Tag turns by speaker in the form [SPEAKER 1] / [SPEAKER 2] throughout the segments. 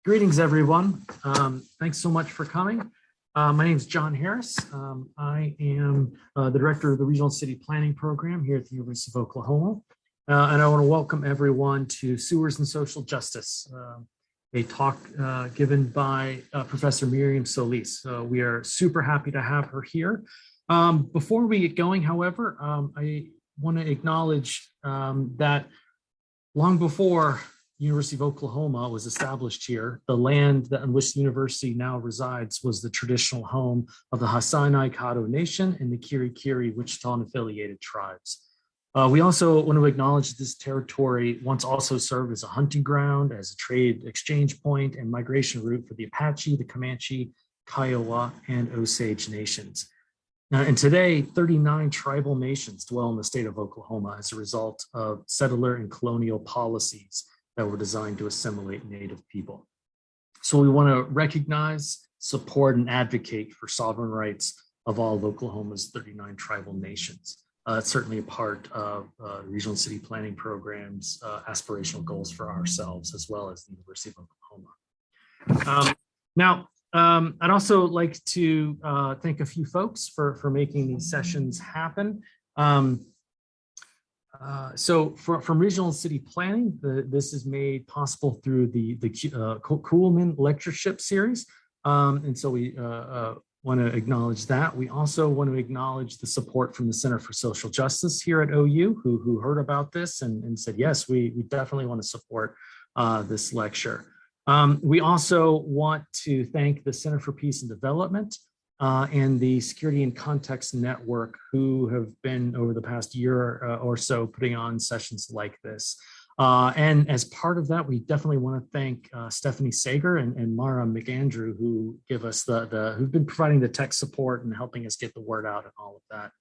[SPEAKER 1] Greetings, everyone. Thanks so much for coming. My name is John Harris. I am the director of the Regional City Planning Program here at the University of Oklahoma. And I want to welcome everyone to Sewers and Social Justice, a talk given by Professor Miriam Solis. We are super happy to have her here. Before we get going, however, I want to acknowledge that long before University of Oklahoma was established here, the land on which the university now resides was the traditional home of the Hassani Caddo Nation and the Kiri Wichita and affiliated tribes. We also want to acknowledge this territory once also served as a hunting ground, as a trade exchange point and migration route for the Apache, the Comanche, Kiowa, and Osage nations. And today, 39 tribal nations dwell in the state of Oklahoma as a result of settler and colonial policies that were designed to assimilate Native people. So we want to recognize, support, and advocate for sovereign rights of all of Oklahoma's 39 tribal nations. It's certainly a part of regional and city planning programs, aspirational goals for ourselves, as well as the University of Oklahoma. I'd also like to thank a few folks for making these sessions happen. So from regional and city planning, this is made possible through the Kuhlman Lectureship Series. And so we want to acknowledge that. We also want to acknowledge the support from the Center for Social Justice here at OU, who heard about this and said, yes, we definitely want to support this lecture. We also want to thank the Center for Peace and Development and the Security and Context Network, who have been over the past year or so putting on sessions like this. And as part of that, we definitely want to thank Stephanie Sager and Mara McAndrew, who give us who've been providing the tech support and helping us get the word out and all of that.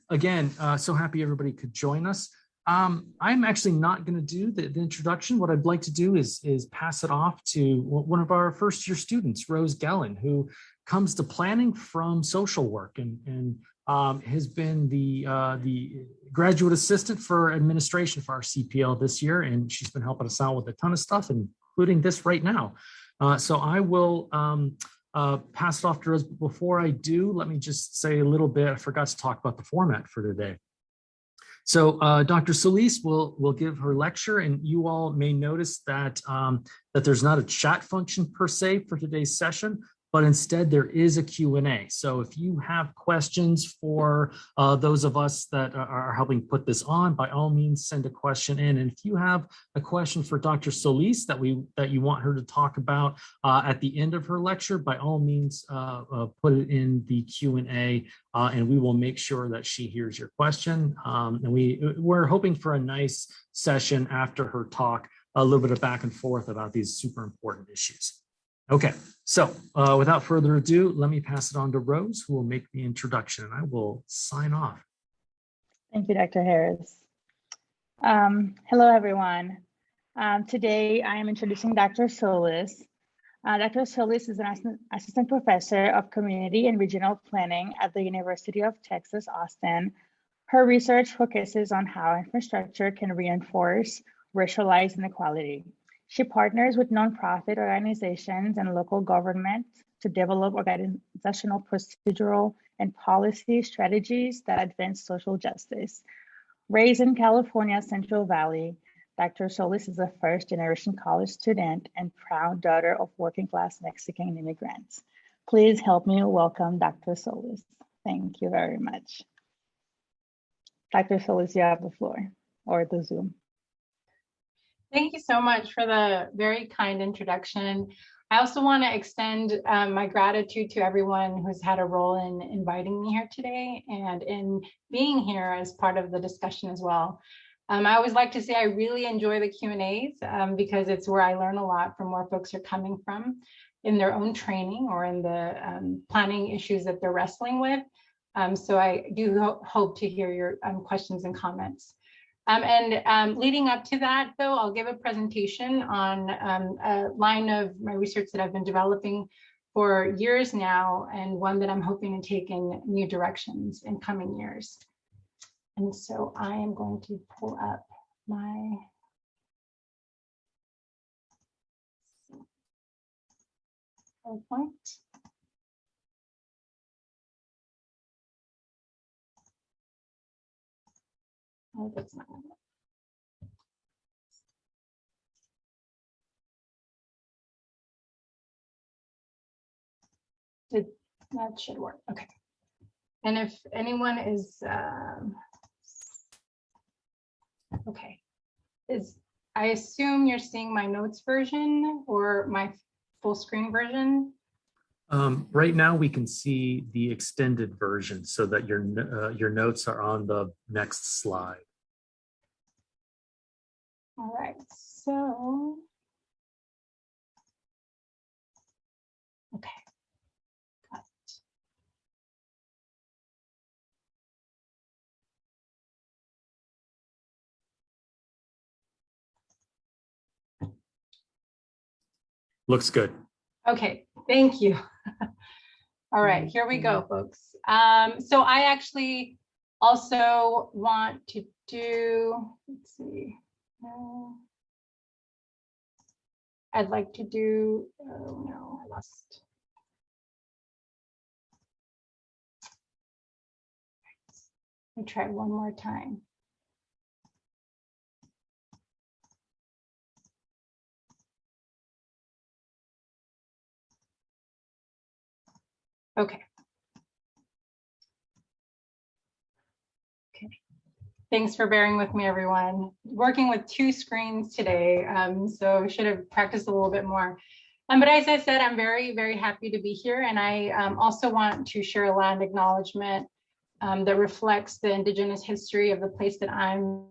[SPEAKER 1] Again, so happy everybody could join us. I'm actually not going to do the introduction. What I'd like to do is pass it off to one of our first year students, Rose Gellin, who comes to planning from social work and has been the graduate assistant for administration for our CPL this year. And she's been helping us out with a ton of stuff, including this right now. So I will pass it off to Rose. But before I do, let me just say a little bit. I forgot to talk about the format for today. So Dr. Solis will give her lecture, and you all may notice that, that there's not a chat function per se for today's session, but instead there is a Q&A. So if you have questions for those of us that are helping put this on, by all means, send a question in. And if you have a question for Dr. Solis that you want her to talk about at the end of her lecture, by all means, put it in the Q&A and we will make sure that she hears your question. And we're hoping for a nice session after her talk, a little bit of back and forth about these super important issues. Okay, so without further ado, let me pass it on to Rose, who will make the introduction, and I will sign off.
[SPEAKER 2] Thank you, Dr. Harris. Hello, everyone. Today, I am introducing Dr. Solis. Dr. Solis is an assistant professor of community and regional planning at the University of Texas, Austin. Her research focuses on how infrastructure can reinforce racialized inequality. She partners with nonprofit organizations and local government to develop organizational, procedural, and policy strategies that advance social justice. Raised in California's Central Valley, Dr. Solis is a first-generation college student and proud daughter of working-class Mexican immigrants. Please help me welcome Dr. Solis. Thank you very much. Dr. Solis, you have the floor, or the Zoom.
[SPEAKER 3] Thank you so much for the very kind introduction. I also want to extend my gratitude to everyone who's had a role in inviting me here today and in being here as part of the discussion as well. I always like to say I really enjoy the Q&As because it's where I learn a lot from where folks are coming from in their own training or in the planning issues that they're wrestling with. So I do hope to hear your questions and comments. Leading up to that, though, I'll give a presentation on a line of my research that I've been developing for years now, and one that I'm hoping to take in new directions in coming years. And so I am going to pull up my PowerPoint. Oh, that's not it. That should work. Okay. And if anyone is okay, I assume you're seeing my notes version or my full screen version.
[SPEAKER 1] Right now, we can see the extended version so that your notes are on the next slide.
[SPEAKER 3] All right, so okay. Got it.
[SPEAKER 1] Looks good.
[SPEAKER 3] Okay, thank you. All right, here we go, folks. So I actually also want to do, let's see. I'd like to do, oh no, I lost. Let me try one more time. Okay. Okay. Thanks for bearing with me, everyone. Working with two screens today, so should have practiced a little bit more. But as I said, I'm very, very happy to be here, and I also want to share a land acknowledgement that reflects the Indigenous history of the place that I'm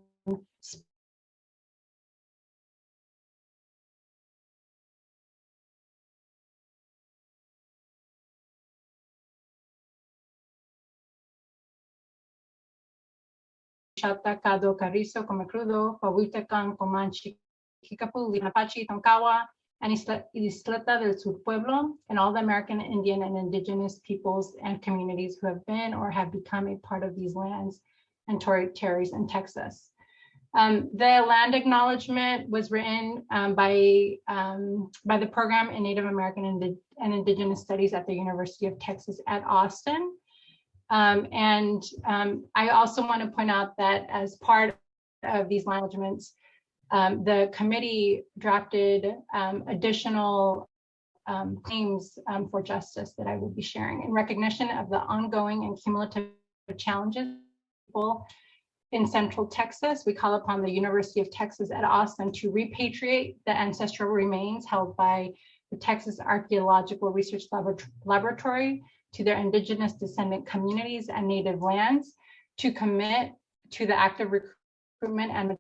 [SPEAKER 3] Chata, Cado, Carrizo, Comecrudo, Pahuitecan, Comanche, Kikapu, Apache, Tonkawa, and Isleta del Sur Pueblo, and all the American Indian and Indigenous peoples and communities who have been or have become a part of these lands and territories in Texas. The land acknowledgement was written by the program in Native American and Indigenous Studies at the University of Texas at Austin. I also want to point out that as part of these acknowledgements, the committee drafted additional claims for justice that I will be sharing in recognition of the ongoing and cumulative challenges in Central Texas. We call upon the University of Texas at Austin to repatriate the ancestral remains held by the Texas Archaeological Research Laboratory to their Indigenous descendant communities and native lands, to commit to the active recruitment and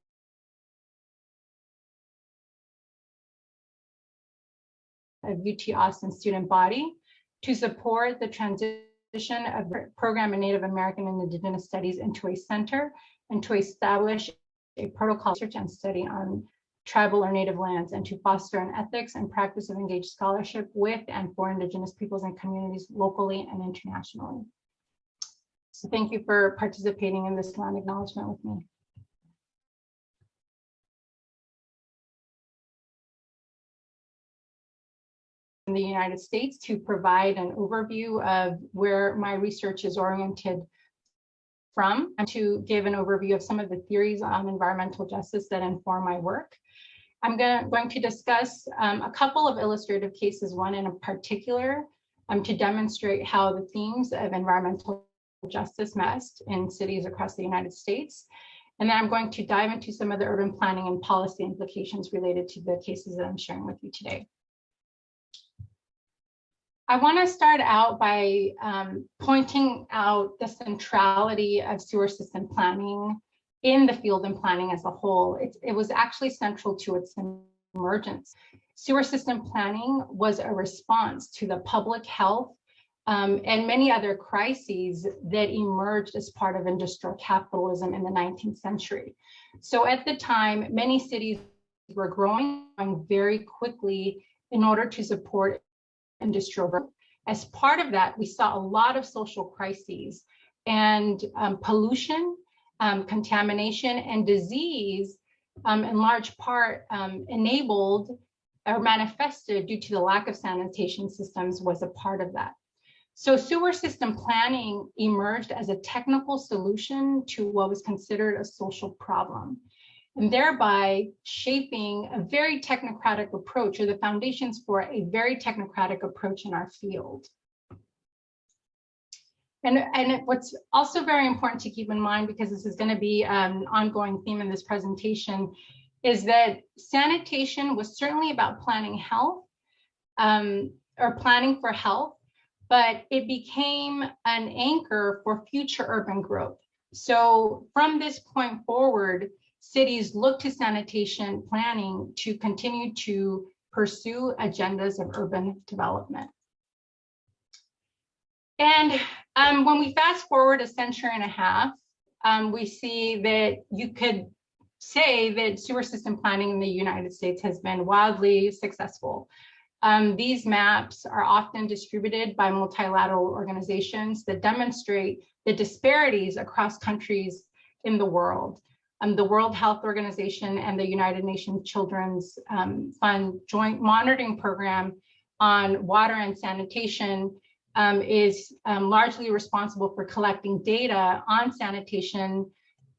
[SPEAKER 3] of UT Austin student body, to support the transition of the program in Native American and Indigenous Studies into a center, and to establish a protocol research and study on tribal or native lands, and to foster an ethics and practice of engaged scholarship with and for Indigenous peoples and communities locally and internationally. So thank you for participating in this land acknowledgement with me. In the United States to provide an overview of where my research is oriented from, and to give an overview of some of the theories on environmental justice that inform my work. I'm going to discuss a couple of illustrative cases, one in particular, to demonstrate how the themes of environmental justice manifest in cities across the United States. And then I'm going to dive into some of the urban planning and policy implications related to the cases that I'm sharing with you today. I want to start out by pointing out the centrality of sewer system planning in the field and planning as a whole. It was actually central to its emergence. Sewer system planning was a response to the public health and many other crises that emerged as part of industrial capitalism in the 19th century. So at the time, many cities were growing very quickly in order to support industrial growth. As part of that, we saw a lot of social crises and pollution, contamination, and disease, in large part enabled or manifested due to the lack of sanitation systems was a part of that. So sewer system planning emerged as a technical solution to what was considered a social problem, and thereby shaping a very technocratic approach, or the foundations for a very technocratic approach in our field. And what's also very important to keep in mind, because this is going to be an ongoing theme in this presentation, is that sanitation was certainly about planning health, or planning for health, but it became an anchor for future urban growth. So from this point forward, cities look to sanitation planning to continue to pursue agendas of urban development. And when we fast forward a century and a half, we see that you could say that sewer system planning in the United States has been wildly successful. These maps are often distributed by multilateral organizations that demonstrate the disparities across countries in the world. The World Health Organization and the United Nations Children's Fund joint monitoring program on water and sanitation is largely responsible for collecting data on sanitation,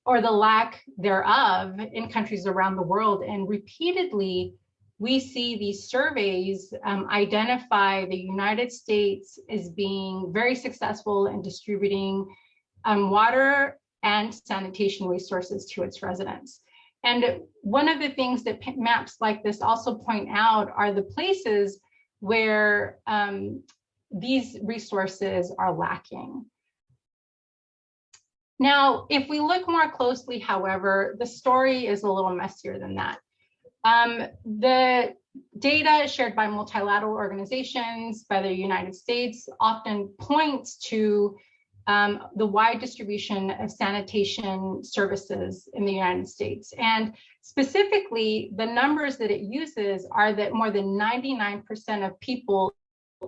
[SPEAKER 3] or the lack thereof, in countries around the world. And repeatedly, we see these surveys identify the United States as being very successful in distributing water and sanitation resources to its residents. And one of the things that maps like this also point out are the places where these resources are lacking. Now, if we look more closely, however, the story is a little messier than that. The data shared by multilateral organizations, by the United States, often points to the wide distribution of sanitation services in the United States. And specifically, the numbers that it uses are that more than 99% of people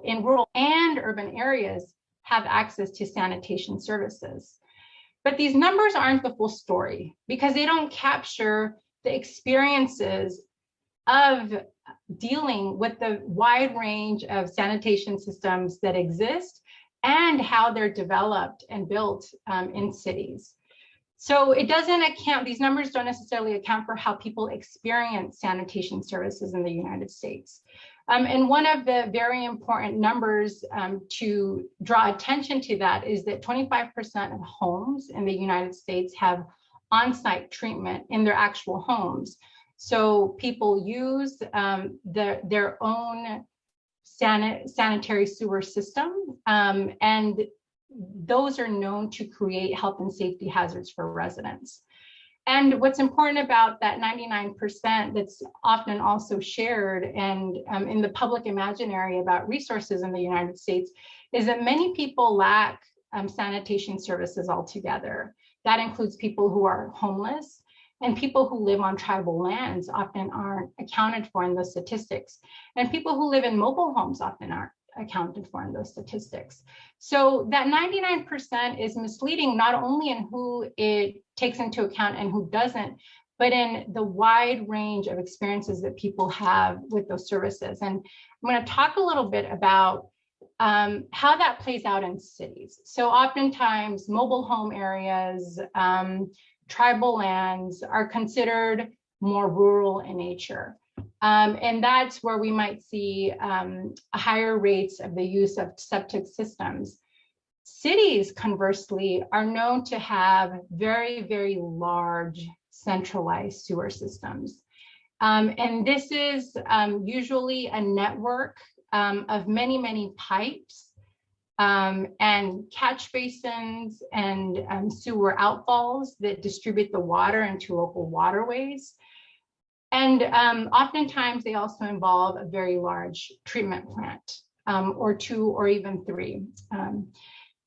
[SPEAKER 3] in rural and urban areas have access to sanitation services. But these numbers aren't the full story, because they don't capture the experiences of dealing with the wide range of sanitation systems that exist and how they're developed and built in cities. So it doesn't account, these numbers don't necessarily account for how people experience sanitation services in the United States. And one of the very important numbers to draw attention to that is that 25% of homes in the United States have on-site treatment in their actual homes. So people use their own sanitary sewer system, and those are known to create health and safety hazards for residents. And what's important about that 99% that's often also shared and in the public imaginary about resources in the United States is that many people lack sanitation services altogether. That includes people who are homeless, and people who live on tribal lands often aren't accounted for in those statistics. And people who live in mobile homes often aren't accounted for in those statistics. So that 99% is misleading, not only in who it takes into account and who doesn't, but in the wide range of experiences that people have with those services. And I'm going to talk a little bit about how that plays out in cities. So oftentimes mobile home areas, tribal lands are considered more rural in nature. And that's where we might see higher rates of the use of septic systems. Cities, conversely, are known to have very, very large centralized sewer systems. And this is usually a network of many, many pipes and catch basins and sewer outfalls that distribute the water into local waterways. And oftentimes they also involve a very large treatment plant, or two or even three.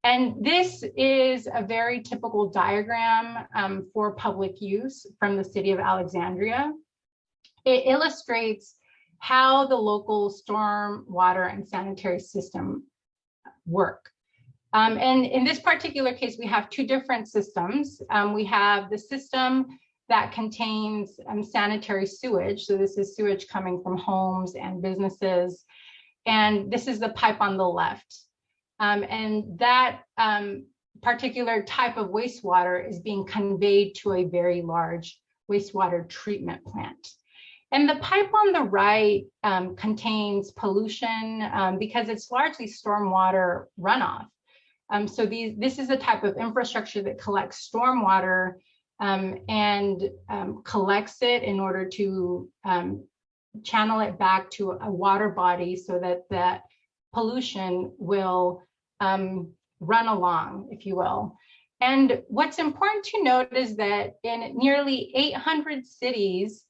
[SPEAKER 3] And this is a very typical diagram for public use from the city of Alexandria. It illustrates how the local storm, water, and sanitary system work. And in this particular case, we have two different systems. We have the system that contains sanitary sewage. So this is sewage coming from homes and businesses. And this is the pipe on the left. And that particular type of wastewater is being conveyed to a very large wastewater treatment plant. And the pipe on the right contains pollution because it's largely stormwater runoff. So this is a type of infrastructure that collects stormwater and collects it in order to channel it back to a water body so that that pollution will run along, if you will. And what's important to note is that in nearly 800 cities,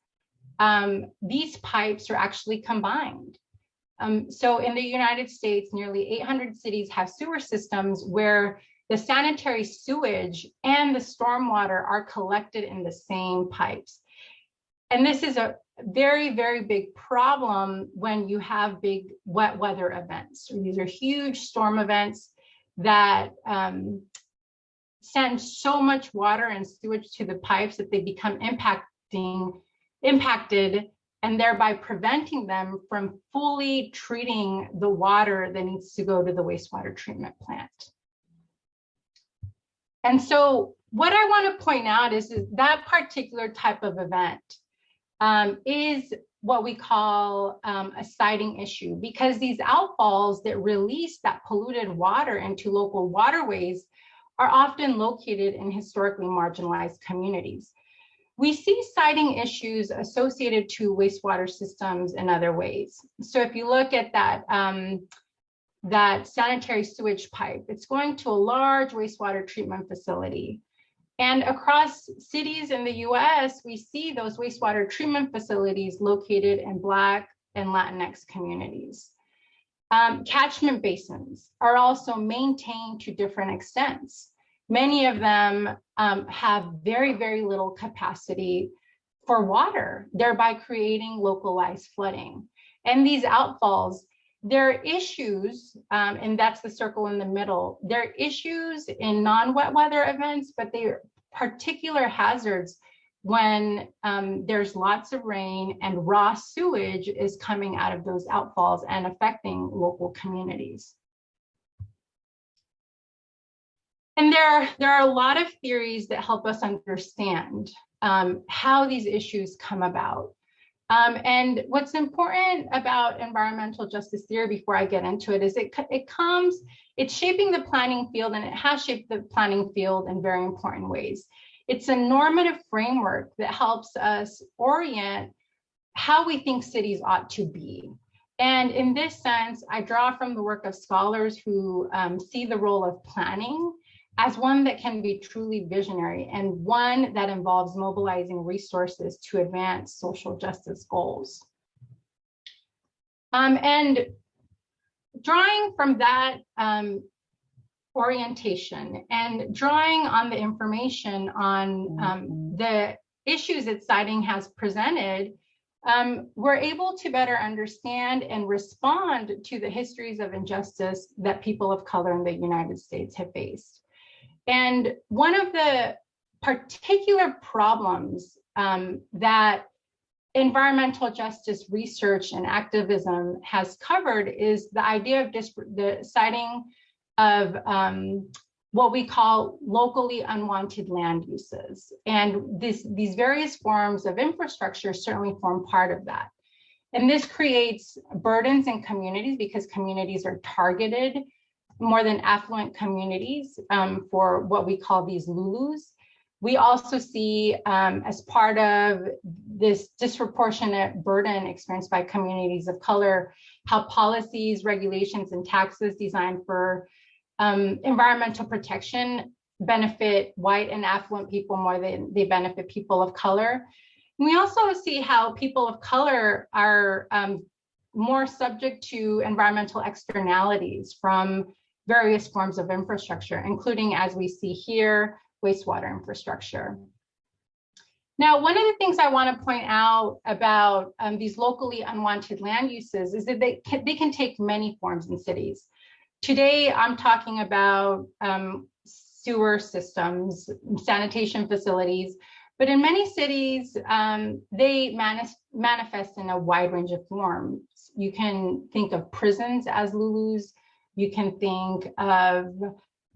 [SPEAKER 3] these pipes are actually combined. So in the United States, nearly 800 cities have sewer systems where the sanitary sewage and the stormwater are collected in the same pipes. And this is a very, very big problem when you have big wet weather events. These are huge storm events that send so much water and sewage to the pipes that they become impacted, and thereby preventing them from fully treating the water that needs to go to the wastewater treatment plant. And so what I want to point out is that particular type of event is what we call a siting issue, because these outfalls that release that polluted water into local waterways are often located in historically marginalized communities. We see siting issues associated to wastewater systems in other ways. So if you look at that, that sanitary sewage pipe, it's going to a large wastewater treatment facility. And across cities in the US, we see those wastewater treatment facilities located in Black and Latinx communities. Catchment basins are also maintained to different extents. Many of them have very, very little capacity for water, thereby creating localized flooding. And these outfalls, there are issues, and that's the circle in the middle. There are issues in non-wet weather events, but they are particular hazards when there's lots of rain and raw sewage is coming out of those outfalls and affecting local communities. And there are a lot of theories that help us understand how these issues come about. And what's important about environmental justice theory, before I get into it, is it's shaping the planning field, and it has shaped the planning field in very important ways. It's a normative framework that helps us orient how we think cities ought to be. And in this sense, I draw from the work of scholars who see the role of planning as one that can be truly visionary and one that involves mobilizing resources to advance social justice goals. And drawing from that orientation and drawing on the information on the issues that siting has presented, we're able to better understand and respond to the histories of injustice that people of color in the United States have faced. And one of the particular problems that environmental justice research and activism has covered is the idea of the citing of what we call locally unwanted land uses. And these various forms of infrastructure certainly form part of that. And this creates burdens in communities because communities are targeted more than affluent communities for what we call these LULUs. We also see as part of this disproportionate burden experienced by communities of color, how policies, regulations, and taxes designed for environmental protection benefit white and affluent people more than they benefit people of color. And we also see how people of color are more subject to environmental externalities from various forms of infrastructure, including, as we see here, wastewater infrastructure. Now, one of the things I want to point out about these locally unwanted land uses is that they can take many forms in cities. Today, I'm talking about sewer systems, sanitation facilities, But in many cities, they manifest in a wide range of forms. You can think of prisons as LULUs. You can think of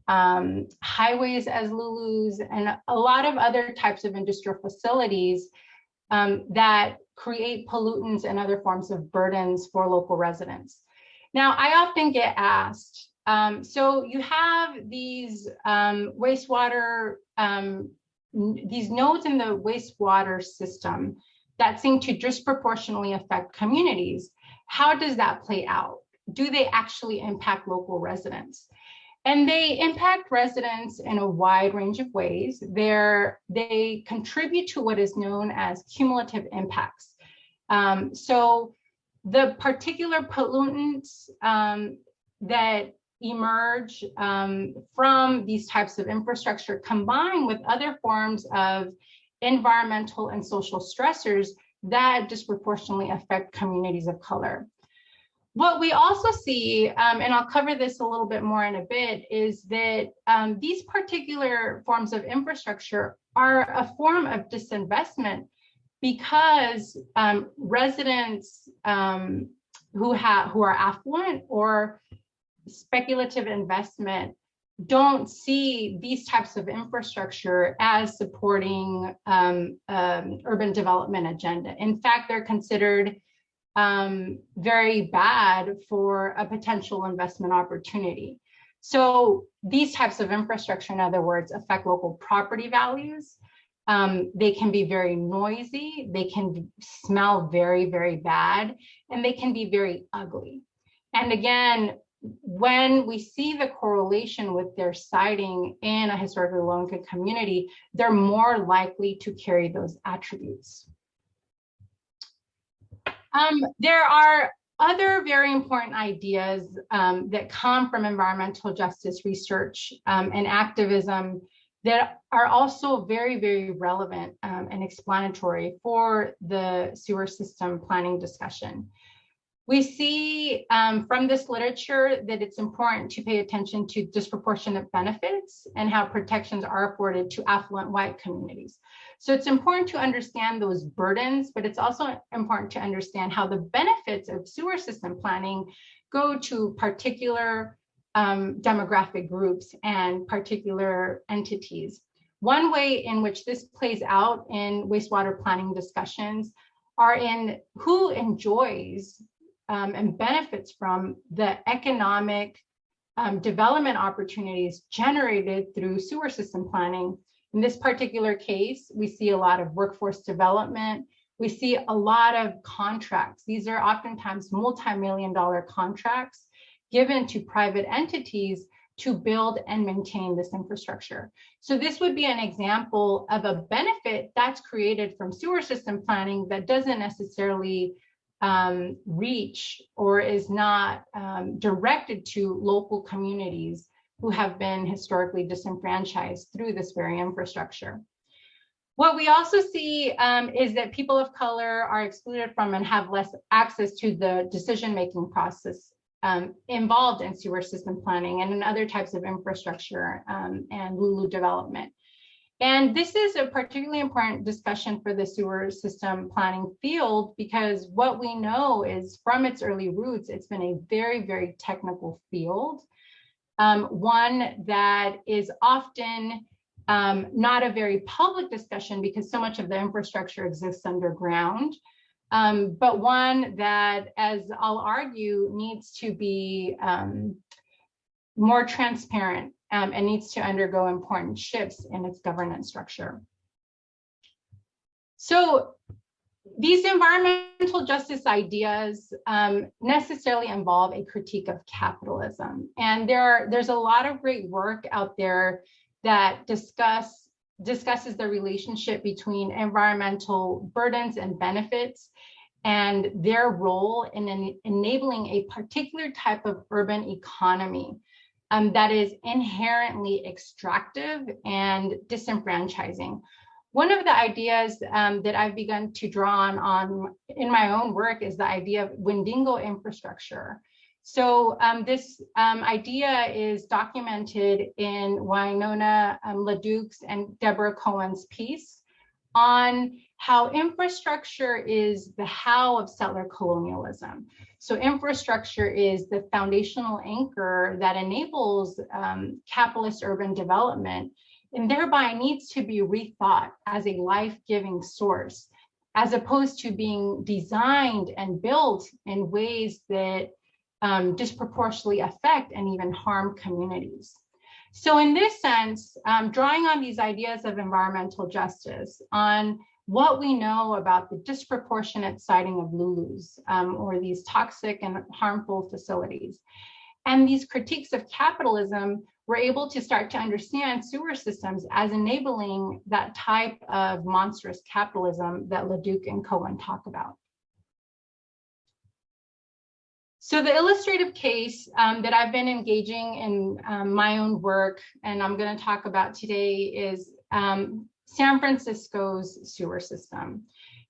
[SPEAKER 3] highways as LULUs, and a lot of other types of industrial facilities that create pollutants and other forms of burdens for local residents. Now, I often get asked, so you have these wastewater, these nodes in the wastewater system that seem to disproportionately affect communities. How does that play out? Do they actually impact local residents? And they impact residents in a wide range of ways. They contribute to what is known as cumulative impacts. So the particular pollutants that emerge from these types of infrastructure combine with other forms of environmental and social stressors that disproportionately affect communities of color. What we also see, and I'll cover this a little bit more in a bit, is that these particular forms of infrastructure are a form of disinvestment because residents who are affluent or speculative investment don't see these types of infrastructure as supporting urban development agenda. In fact, they're considered very bad for a potential investment opportunity. So these types of infrastructure, in other words, affect local property values. They can be very noisy, they can smell very, very bad, and they can be very ugly. And again, when we see the correlation with their siting in a historically low-income community, they're more likely to carry those attributes. There are other very important ideas that come from environmental justice research and activism that are also very, very relevant and explanatory for the sewer system planning discussion. We see from this literature that it's important to pay attention to disproportionate benefits and how protections are afforded to affluent white communities. So it's important to understand those burdens, but it's also important to understand how the benefits of sewer system planning go to particular demographic groups and particular entities. One way in which this plays out in wastewater planning discussions are in who enjoys and benefits from the economic development opportunities generated through sewer system planning. In this particular case, we see a lot of workforce development. We see a lot of contracts. These are oftentimes multi-million-dollar contracts given to private entities to build and maintain this infrastructure. So this would be an example of a benefit that's created from sewer system planning that doesn't necessarily reach or is not directed to local communities who have been historically disenfranchised through this very infrastructure. What we also see is that people of color are excluded from and have less access to the decision-making process involved in sewer system planning and in other types of infrastructure and LULU development. And this is a particularly important discussion for the sewer system planning field because what we know is from its early roots, it's been a very, very technical field. One that is often not a very public discussion because so much of the infrastructure exists underground, but one that, as I'll argue, needs to be more transparent and needs to undergo important shifts in its governance structure. So these environmental justice ideas necessarily involve a critique of capitalism. And there's a lot of great work out there that discusses the relationship between environmental burdens and benefits and their role in enabling a particular type of urban economy that is inherently extractive and disenfranchising. One of the ideas that I've begun to draw on in my own work is the idea of Wendigo infrastructure. So this idea is documented in Winona LaDuke's and Deborah Cohen's piece, on how infrastructure is the how of settler colonialism. So infrastructure is the foundational anchor that enables capitalist urban development, and thereby needs to be rethought as a life-giving source, as opposed to being designed and built in ways that disproportionately affect and even harm communities. So in this sense, drawing on these ideas of environmental justice, on what we know about the disproportionate siting of LULUs, or these toxic and harmful facilities, and these critiques of capitalism, we're able to start to understand sewer systems as enabling that type of monstrous capitalism that LeDuc and Cohen talk about. So the illustrative case that I've been engaging in my own work, and I'm going to talk about today, is San Francisco's sewer system.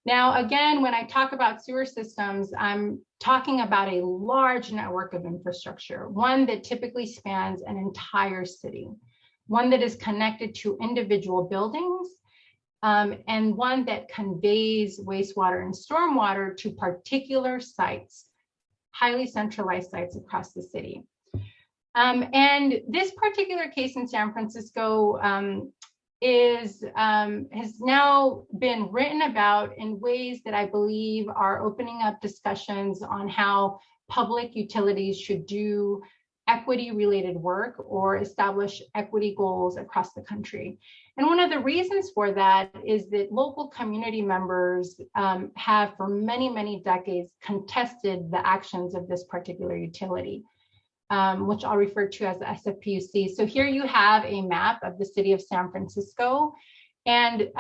[SPEAKER 3] Now, again, when I talk about sewer systems, I'm talking about a large network of infrastructure, one that typically spans an entire city, one that is connected to individual buildings, and one that conveys wastewater and stormwater to particular sites, highly centralized sites across the city. And this particular case in San Francisco has now been written about in ways that I believe are opening up discussions on how public utilities should do equity-related work or establish equity goals across the country. And one of the reasons for that is that local community members have for many, many decades contested the actions of this particular utility, which I'll refer to as the SFPUC. So here you have a map of the city of San Francisco, and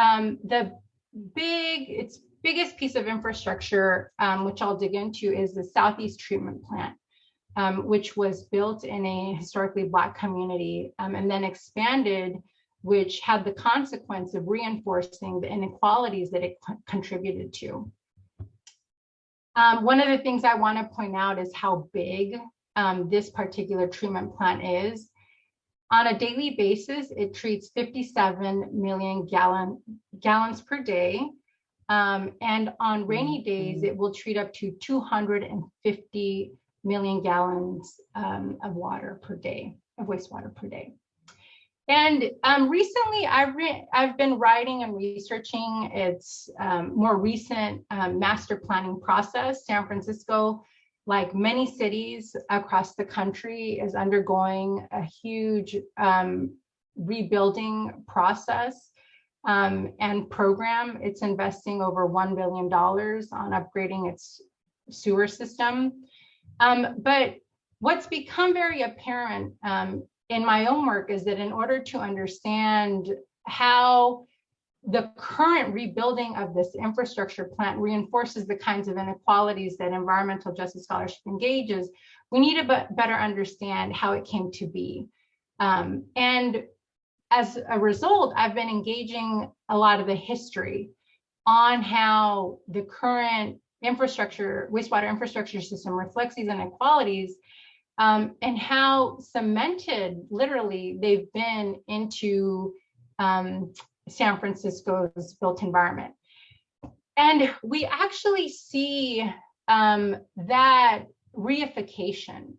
[SPEAKER 3] its biggest piece of infrastructure, which I'll dig into, is the Southeast Treatment Plant, which was built in a historically Black community and then expanded, which had the consequence of reinforcing the inequalities that it contributed to. One of the things I want to point out is how big this particular treatment plant is. On a daily basis, it treats 57 million gallons per day. And on rainy days, it will treat up to 250 million gallons of water per day, of wastewater per day. And recently, I've been writing and researching its more recent master planning process. San Francisco, like many cities across the country, is undergoing a huge rebuilding process and program. It's investing over $1 billion on upgrading its sewer system. But what's become very apparent in my own work is that in order to understand how the current rebuilding of this infrastructure plant reinforces the kinds of inequalities that environmental justice scholarship engages, we need to better understand how it came to be. And as a result, I've been engaging a lot of the history on how the current infrastructure, wastewater infrastructure system reflects these inequalities, and how cemented, literally, they've been into San Francisco's built environment. And we actually see that reification,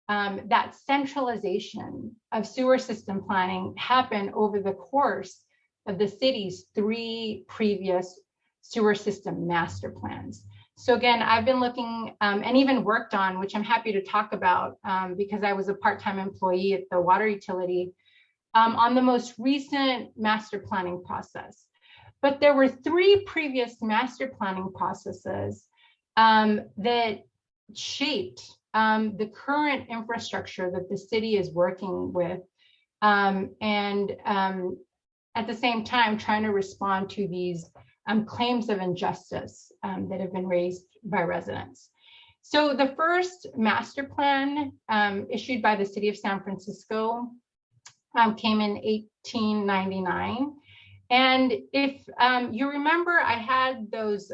[SPEAKER 3] that centralization of sewer system planning happen over the course of the city's 3 previous sewer system master plans. So again, I've been looking and even worked on, which I'm happy to talk about because I was a part-time employee at the water utility, on the most recent master planning process. But there were 3 previous master planning processes that shaped the current infrastructure that the city is working with, and at the same time trying to respond to these claims of injustice that have been raised by residents. So the first master plan issued by the city of San Francisco came in 1899. And if you remember, I had those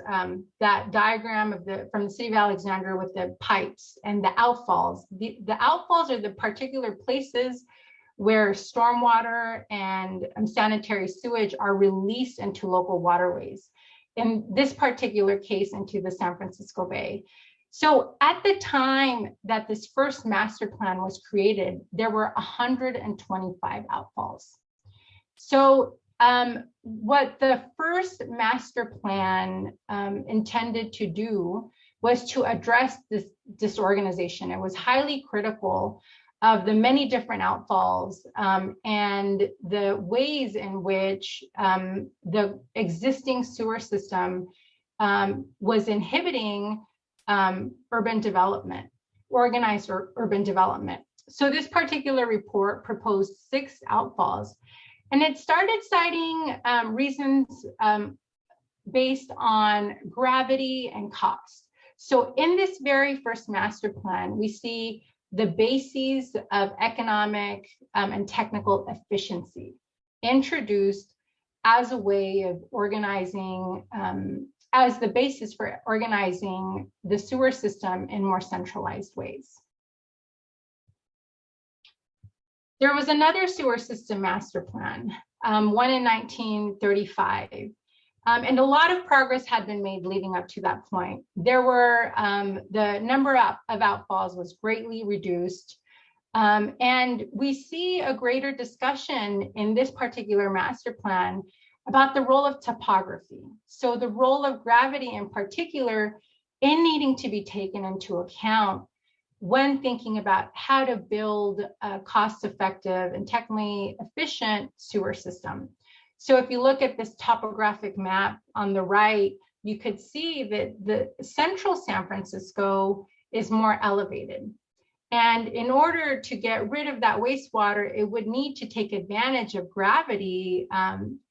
[SPEAKER 3] that diagram of from the city of Alexandria with the pipes and the outfalls. The outfalls are the particular places where stormwater and sanitary sewage are released into local waterways. In this particular case, into the San Francisco Bay. So at the time that this first master plan was created, there were 125 outfalls. So what the first master plan intended to do was to address this disorganization. It was highly critical of the many different outfalls and the ways in which the existing sewer system was inhibiting urban development, organized urban development. So this particular report proposed 6 outfalls, and it started citing reasons based on gravity and cost. So in this very first master plan, we see the bases of economic and technical efficiency introduced as a way of organizing, as the basis for organizing the sewer system in more centralized ways. There was another sewer system master plan, one in 1935. And a lot of progress had been made leading up to that point. There were, the number of outfalls was greatly reduced. And we see a greater discussion in this particular master plan about the role of topography. So the role of gravity in particular in needing to be taken into account when thinking about how to build a cost-effective and technically efficient sewer system. So if you look at this topographic map on the right, you could see that the central San Francisco is more elevated. And in order to get rid of that wastewater, it would need to take advantage of gravity,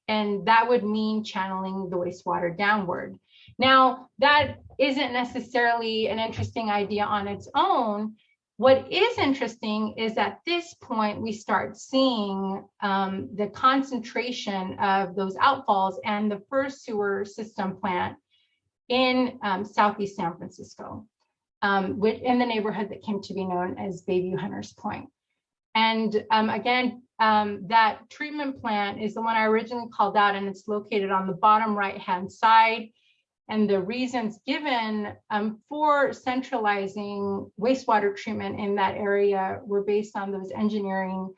[SPEAKER 3] and that would mean channeling the wastewater downward. Now, that isn't necessarily an interesting idea on its own. What is interesting is at this point, we start seeing the concentration of those outfalls and the first sewer system plant in Southeast San Francisco, in the neighborhood that came to be known as Bayview Hunters Point. And again, that treatment plant is the one I originally called out, and it's located on the bottom right-hand side. And the reasons given for centralizing wastewater treatment in that area were based on those engineering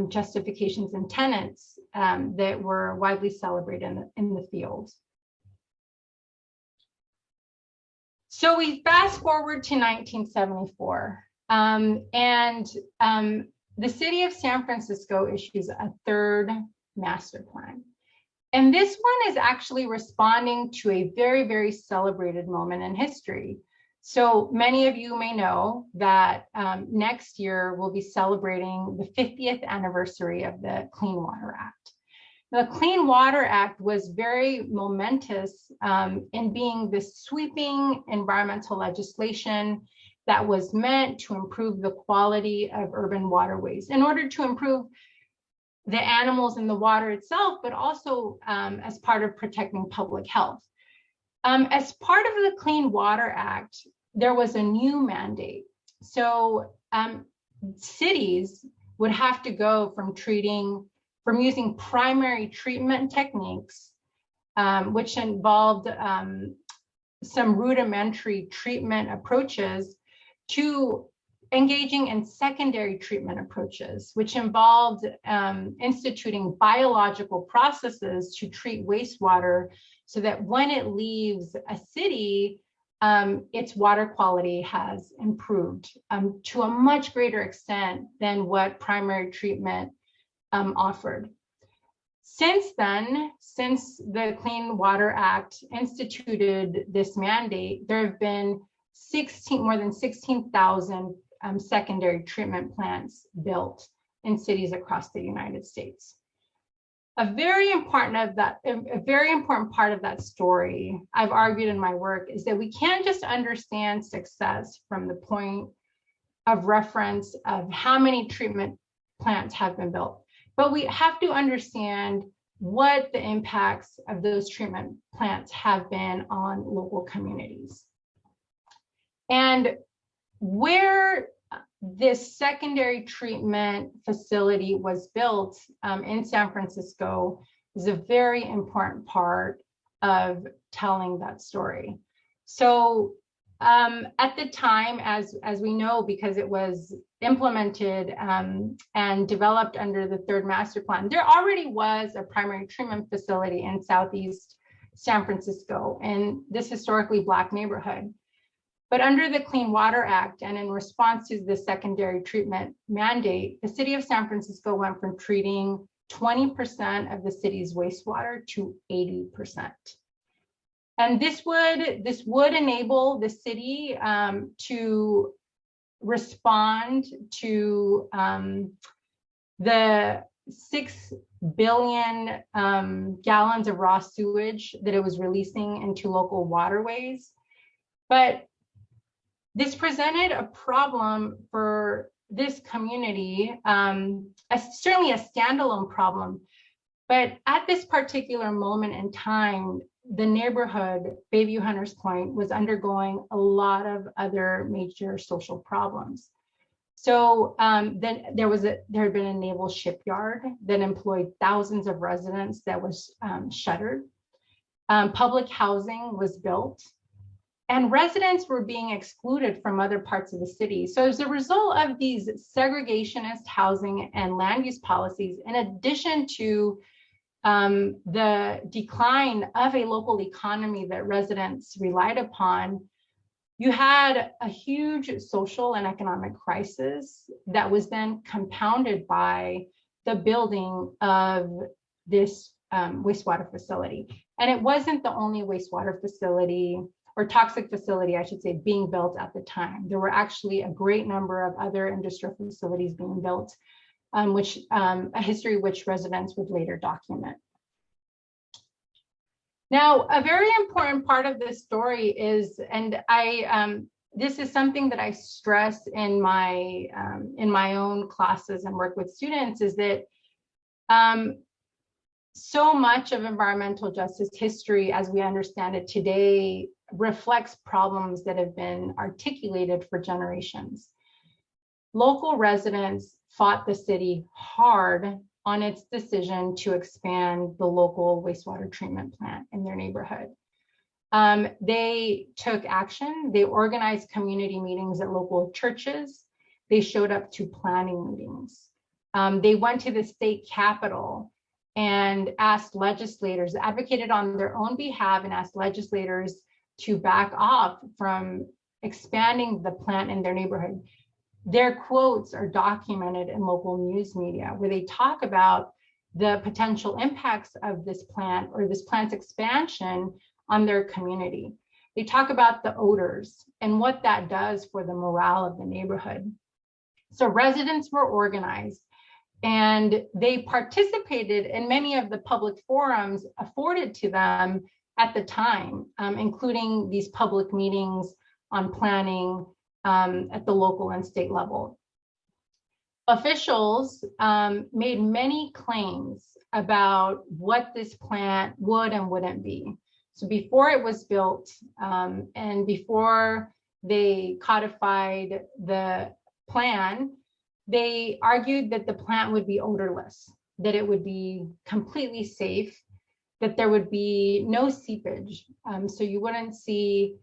[SPEAKER 3] justifications and tenets that were widely celebrated in the field. So we fast forward to 1974, and the city of San Francisco issues a third master plan. And this one is actually responding to a very, very celebrated moment in history. So many of you may know that next year we'll be celebrating the 50th anniversary of the Clean Water Act. The Clean Water Act was very momentous in being this sweeping environmental legislation that was meant to improve the quality of urban waterways in order to improve the animals in the water itself, but also as part of protecting public health. As part of the Clean Water Act, there was a new mandate. So cities would have to go from using primary treatment techniques, which involved some rudimentary treatment approaches, to engaging in secondary treatment approaches, which involved instituting biological processes to treat wastewater so that when it leaves a city, its water quality has improved to a much greater extent than what primary treatment offered. Since then, since the Clean Water Act instituted this mandate, there have been more than 16,000 secondary treatment plants built in cities across the United States. A very important part of that story, I've argued in my work, is that we can't just understand success from the point of reference of how many treatment plants have been built, but we have to understand what the impacts of those treatment plants have been on local communities. And where this secondary treatment facility was built in San Francisco is a very important part of telling that story. So at the time, as we know, because it was implemented and developed under the third master plan, there already was a primary treatment facility in Southeast San Francisco in this historically Black neighborhood. But under the Clean Water Act and in response to the secondary treatment mandate, the city of San Francisco went from treating 20% of the city's wastewater to 80%. And this would enable the city to respond to the 6 billion gallons of raw sewage that it was releasing into local waterways. But this presented a problem for this community, certainly a standalone problem. But at this particular moment in time, the neighborhood, Bayview Hunters Point, was undergoing a lot of other major social problems. So then there had been a naval shipyard that employed thousands of residents that was shuttered. Public housing was built, and residents were being excluded from other parts of the city. So as a result of these segregationist housing and land use policies, in addition to the decline of a local economy that residents relied upon, you had a huge social and economic crisis that was then compounded by the building of this wastewater facility. And it wasn't the only wastewater facility or toxic facility, I should say, being built at the time. There were actually a great number of other industrial facilities being built, a history which residents would later document. Now, a very important part of this story is, and this is something that I stress in my own classes and work with students, is that so much of environmental justice history, as we understand it today, reflects problems that have been articulated for generations. Local residents fought the city hard on its decision to expand the local wastewater treatment plant in their neighborhood. They took action. They organized community meetings at local churches. They showed up to planning meetings. They went to the state capitol and asked legislators, advocated on their own behalf and asked legislators to back off from expanding the plant in their neighborhood. Their quotes are documented in local news media where they talk about the potential impacts of this plant or this plant's expansion on their community. They talk about the odors and what that does for the morale of the neighborhood. So residents were organized and they participated in many of the public forums afforded to them at the time, including these public meetings on planning at the local and state level. Officials made many claims about what this plant would and wouldn't be. So before it was built and before they codified the plan, they argued that the plant would be odorless, that it would be completely safe, that there would be no seepage. So you wouldn't see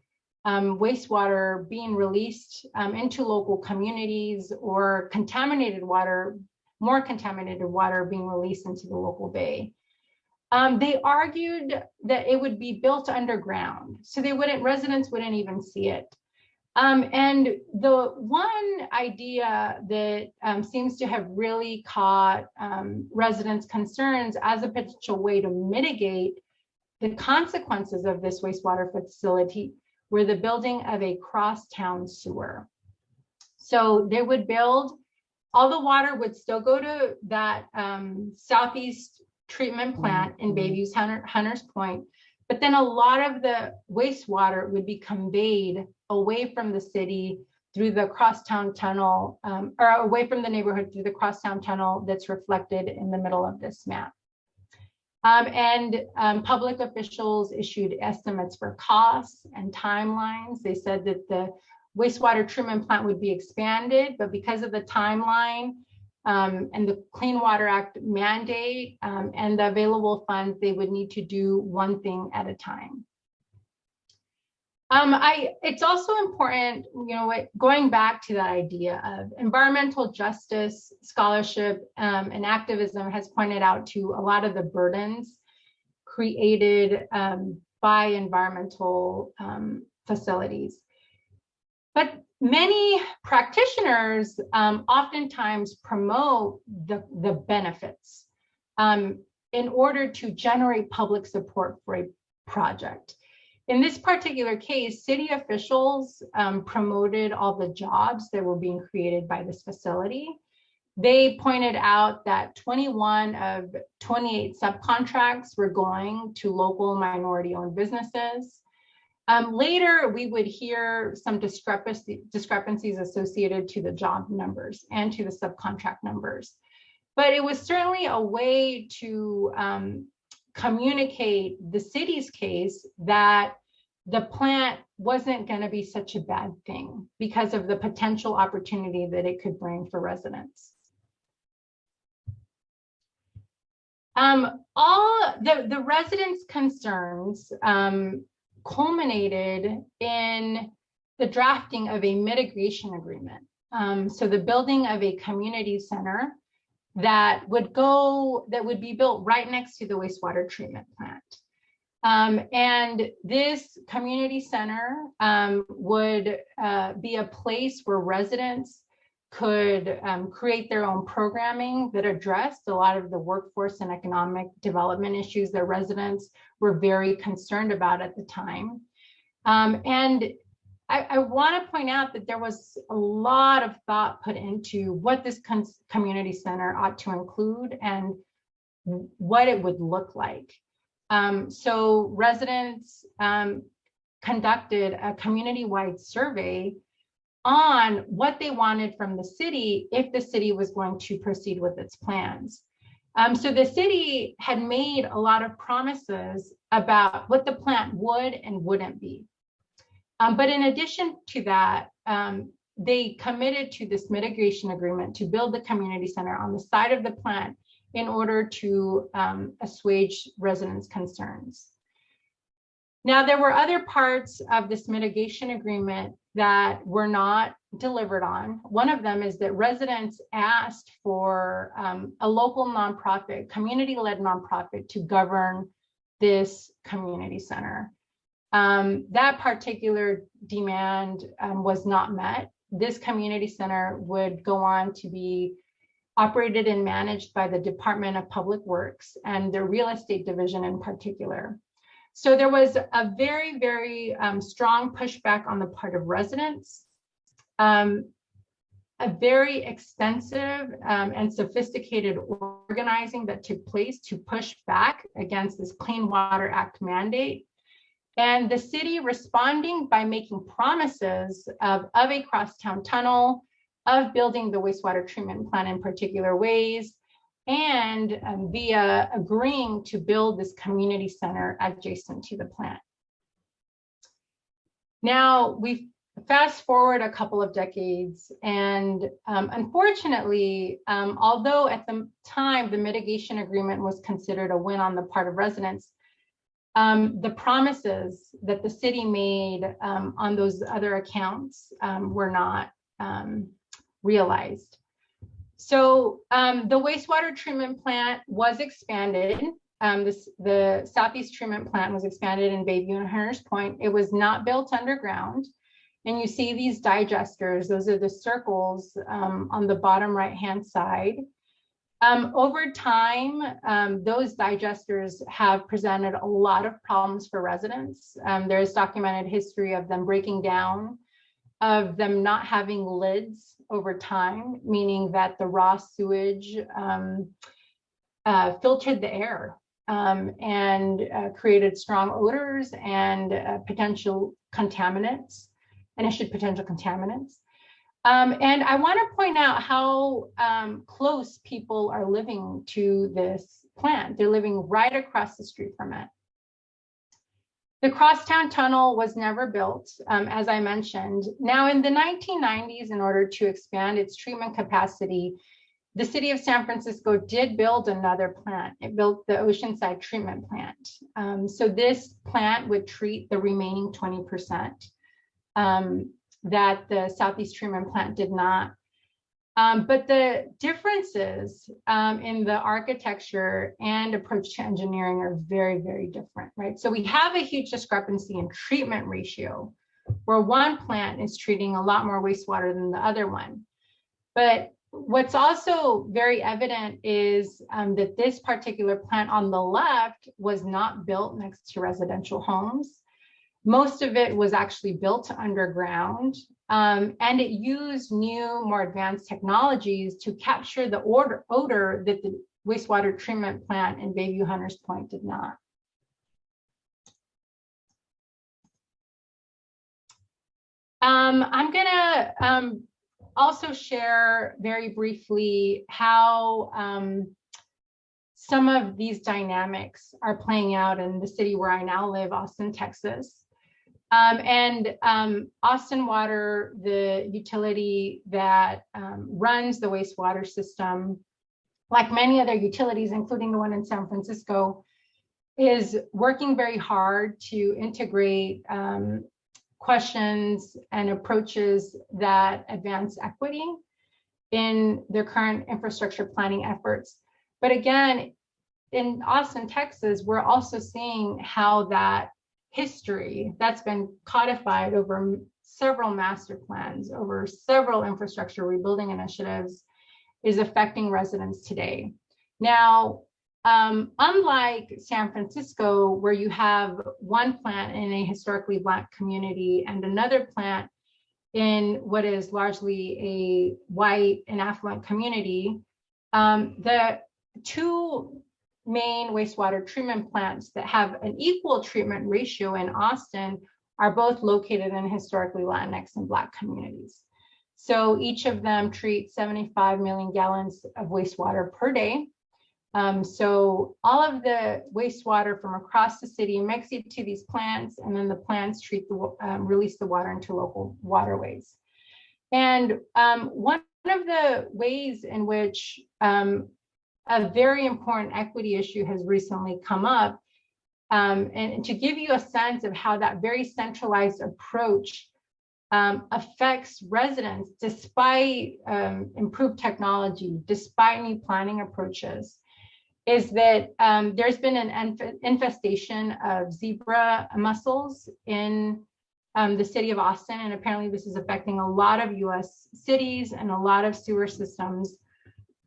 [SPEAKER 3] wastewater being released into local communities or more contaminated water being released into the local bay. They argued that it would be built underground, so residents wouldn't even see it. And the one idea that seems to have really caught residents' concerns as a potential way to mitigate the consequences of this wastewater facility were the building of a crosstown sewer. So they would build, all the water would still go to that southeast treatment plant in Bayview's Hunters Point, but then a lot of the wastewater would be conveyed away from the city through the crosstown tunnel, or away from the neighborhood through the crosstown tunnel that's reflected in the middle of this map. Public officials issued estimates for costs and timelines. They said that the wastewater treatment plant would be expanded, but because of the timeline and the Clean Water Act mandate and the available funds, they would need to do one thing at a time. It's also important, going back to that idea of environmental justice scholarship and activism has pointed out to a lot of the burdens created by environmental facilities. But many practitioners oftentimes promote the benefits in order to generate public support for a project. In this particular case, city officials promoted all the jobs that were being created by this facility. They pointed out that 21 of 28 subcontracts were going to local minority-owned businesses. Later, we would hear some discrepancies associated to the job numbers and to the subcontract numbers. But it was certainly a way to communicate the city's case that the plant wasn't going to be such a bad thing because of the potential opportunity that it could bring for residents. All the residents' concerns culminated in the drafting of a mitigation agreement. So the building of a community center that would be built right next to the wastewater treatment plant. And this community center would be a place where residents could create their own programming that addressed a lot of the workforce and economic development issues that residents were very concerned about at the time. And I want to point out that there was a lot of thought put into what this community center ought to include and what it would look like. So residents conducted a community-wide survey on what they wanted from the city if the city was going to proceed with its plans. So the city had made a lot of promises about what the plant would and wouldn't be. But in addition to that, they committed to this mitigation agreement to build the community center on the side of the plant in order to assuage residents' concerns. Now, there were other parts of this mitigation agreement that were not delivered on. One of them is that residents asked for a local nonprofit, community-led nonprofit to govern this community center. That particular demand was not met. This community center would go on to be operated and managed by the Department of Public Works and the real estate division in particular. So there was a very, very strong pushback on the part of residents, a very extensive and sophisticated organizing that took place to push back against this Clean Water Act mandate. And the city responding by making promises of a crosstown tunnel, of building the wastewater treatment plant in particular ways, and via agreeing to build this community center adjacent to the plant. Now, we fast forward a couple of decades, and unfortunately, although at the time the mitigation agreement was considered a win on the part of residents, the promises that the city made on those other accounts were not realized. So the wastewater treatment plant was expanded. The Southeast treatment plant was expanded in Bayview and Hunters Point. It was not built underground. And you see these digesters, those are the circles on the bottom right-hand side. Over time, those digesters have presented a lot of problems for residents. There's documented history of them breaking down, of them not having lids over time, meaning that the raw sewage filtered the air and created strong odors and potential contaminants, and issued potential contaminants. And I want to point out how close people are living to this plant. They're living right across the street from it. The crosstown tunnel was never built, as I mentioned. Now, in the 1990s, in order to expand its treatment capacity, the city of San Francisco did build another plant. It built the Oceanside Treatment Plant. So this plant would treat the remaining 20% that the Southeast Treatment Plant did not. But the differences in the architecture and approach to engineering are very, very different, right? So we have a huge discrepancy in treatment ratio, where one plant is treating a lot more wastewater than the other one. But what's also very evident is that this particular plant on the left was not built next to residential homes. Most of it was actually built underground, and it used new, more advanced technologies to capture the odor that the wastewater treatment plant in Bayview Hunters Point did not. I'm gonna also share very briefly how some of these dynamics are playing out in the city where I now live, Austin, Texas. Austin Water, the utility that runs the wastewater system, like many other utilities, including the one in San Francisco, is working very hard to integrate questions and approaches that advance equity in their current infrastructure planning efforts. But again, in Austin, Texas, we're also seeing how that history that's been codified over several master plans, over several infrastructure rebuilding initiatives, is affecting residents today. Now, unlike San Francisco, where you have one plant in a historically Black community and another plant in what is largely a white and affluent community, the two main wastewater treatment plants that have an equal treatment ratio in Austin are both located in historically Latinx and Black communities. So each of them treats 75 million gallons of wastewater per day. So all of the wastewater from across the city makes it to these plants, and then the plants release the water into local waterways. And one of the ways in which a very important equity issue has recently come up, and to give you a sense of how that very centralized approach affects residents despite improved technology, despite new planning approaches, is that there's been an infestation of zebra mussels in the city of Austin, and apparently this is affecting a lot of US cities and a lot of sewer systems.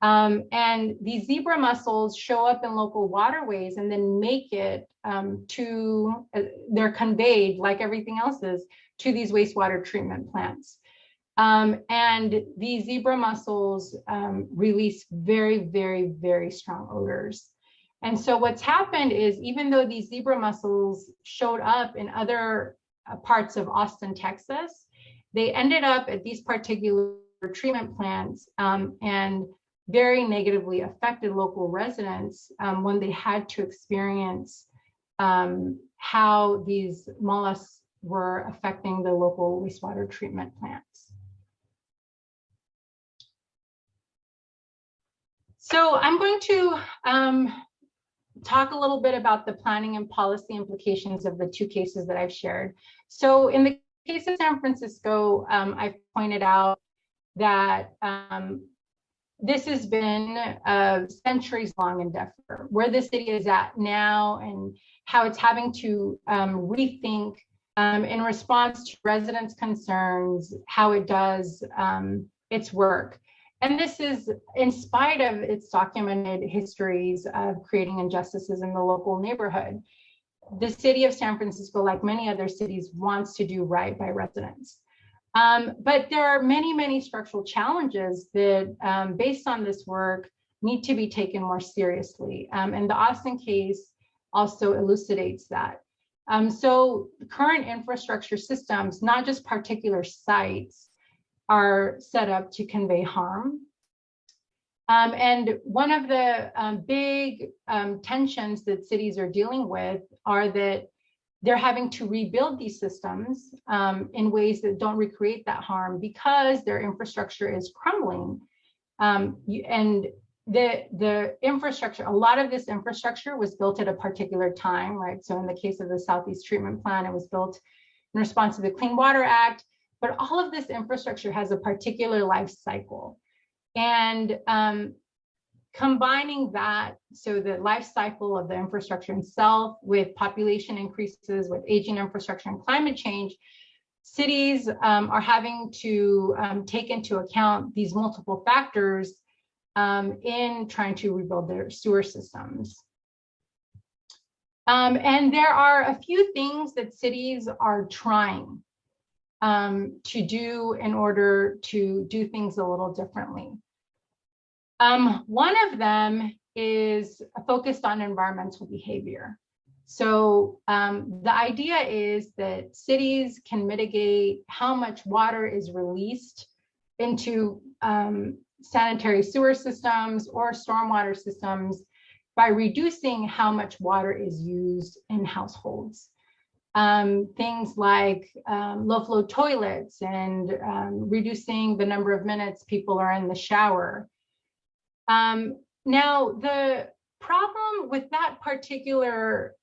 [SPEAKER 3] And these zebra mussels show up in local waterways and then make it they're conveyed, like everything else is, to these wastewater treatment plants. And these zebra mussels release very, very, very strong odors. And so what's happened is, even though these zebra mussels showed up in other parts of Austin, Texas, they ended up at these particular treatment plants and very negatively affected local residents when they had to experience how these mollusks were affecting the local wastewater treatment plants. So I'm going to talk a little bit about the planning and policy implications of the two cases that I've shared. So in the case of San Francisco, I've pointed out that this has been a centuries-long endeavor. Where the city is at now and how it's having to rethink in response to residents' concerns, how it does its work. And this is in spite of its documented histories of creating injustices in the local neighborhood. The city of San Francisco, like many other cities, wants to do right by residents. But there are many, many structural challenges that, based on this work, need to be taken more seriously. And the Austin case also elucidates that. So current infrastructure systems, not just particular sites, are set up to convey harm. And one of the big tensions that cities are dealing with are that they're having to rebuild these systems in ways that don't recreate that harm because their infrastructure is crumbling. And the infrastructure, a lot of this infrastructure was built at a particular time, right? So in the case of the Southeast Treatment Plant, it was built in response to the Clean Water Act, but all of this infrastructure has a particular life cycle. And combining that, so the life cycle of the infrastructure itself with population increases, with aging infrastructure and climate change, cities are having to take into account these multiple factors in trying to rebuild their sewer systems. And there are a few things that cities are trying to do in order to do things a little differently. One of them is focused on environmental behavior. So the idea is that cities can mitigate how much water is released into sanitary sewer systems or stormwater systems by reducing how much water is used in households. Things like low flow toilets and reducing the number of minutes people are in the shower. Now, the problem with that particular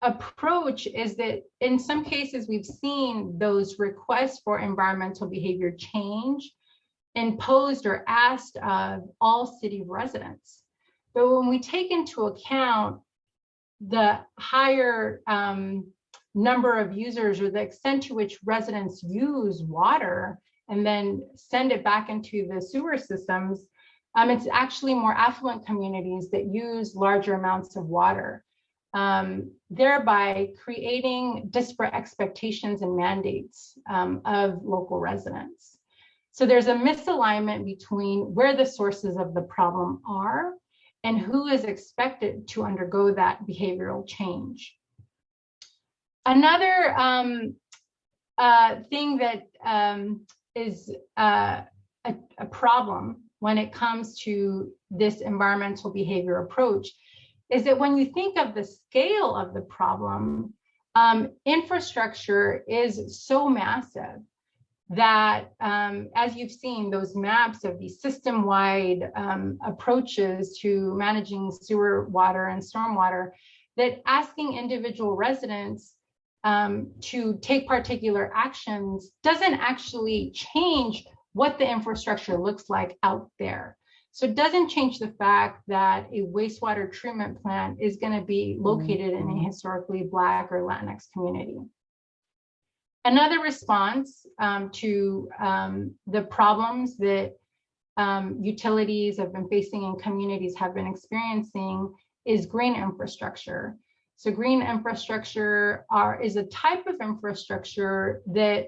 [SPEAKER 3] approach is that in some cases we've seen those requests for environmental behavior change imposed or asked of all city residents. But when we take into account the higher number of users or the extent to which residents use water and then send it back into the sewer systems, it's actually more affluent communities that use larger amounts of water, thereby creating disparate expectations and mandates of local residents. So there's a misalignment between where the sources of the problem are and who is expected to undergo that behavioral change. Another thing that is a problem when it comes to this environmental behavior approach is that when you think of the scale of the problem, infrastructure is so massive that, as you've seen, those maps of these system-wide approaches to managing sewer water and stormwater, that asking individual residents to take particular actions doesn't actually change what the infrastructure looks like out there. So it doesn't change the fact that a wastewater treatment plant is going to be located in a historically Black or Latinx community. Another response to the problems that utilities have been facing and communities have been experiencing is green infrastructure. So green infrastructure is a type of infrastructure that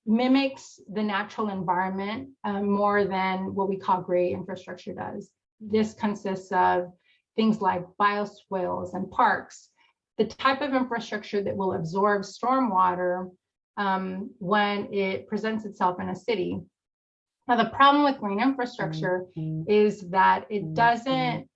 [SPEAKER 3] mimics the natural environment more than what we call gray infrastructure does. This consists of things like bioswales and parks, the type of infrastructure that will absorb stormwater when it presents itself in a city. Now, the problem with green infrastructure is that it doesn't,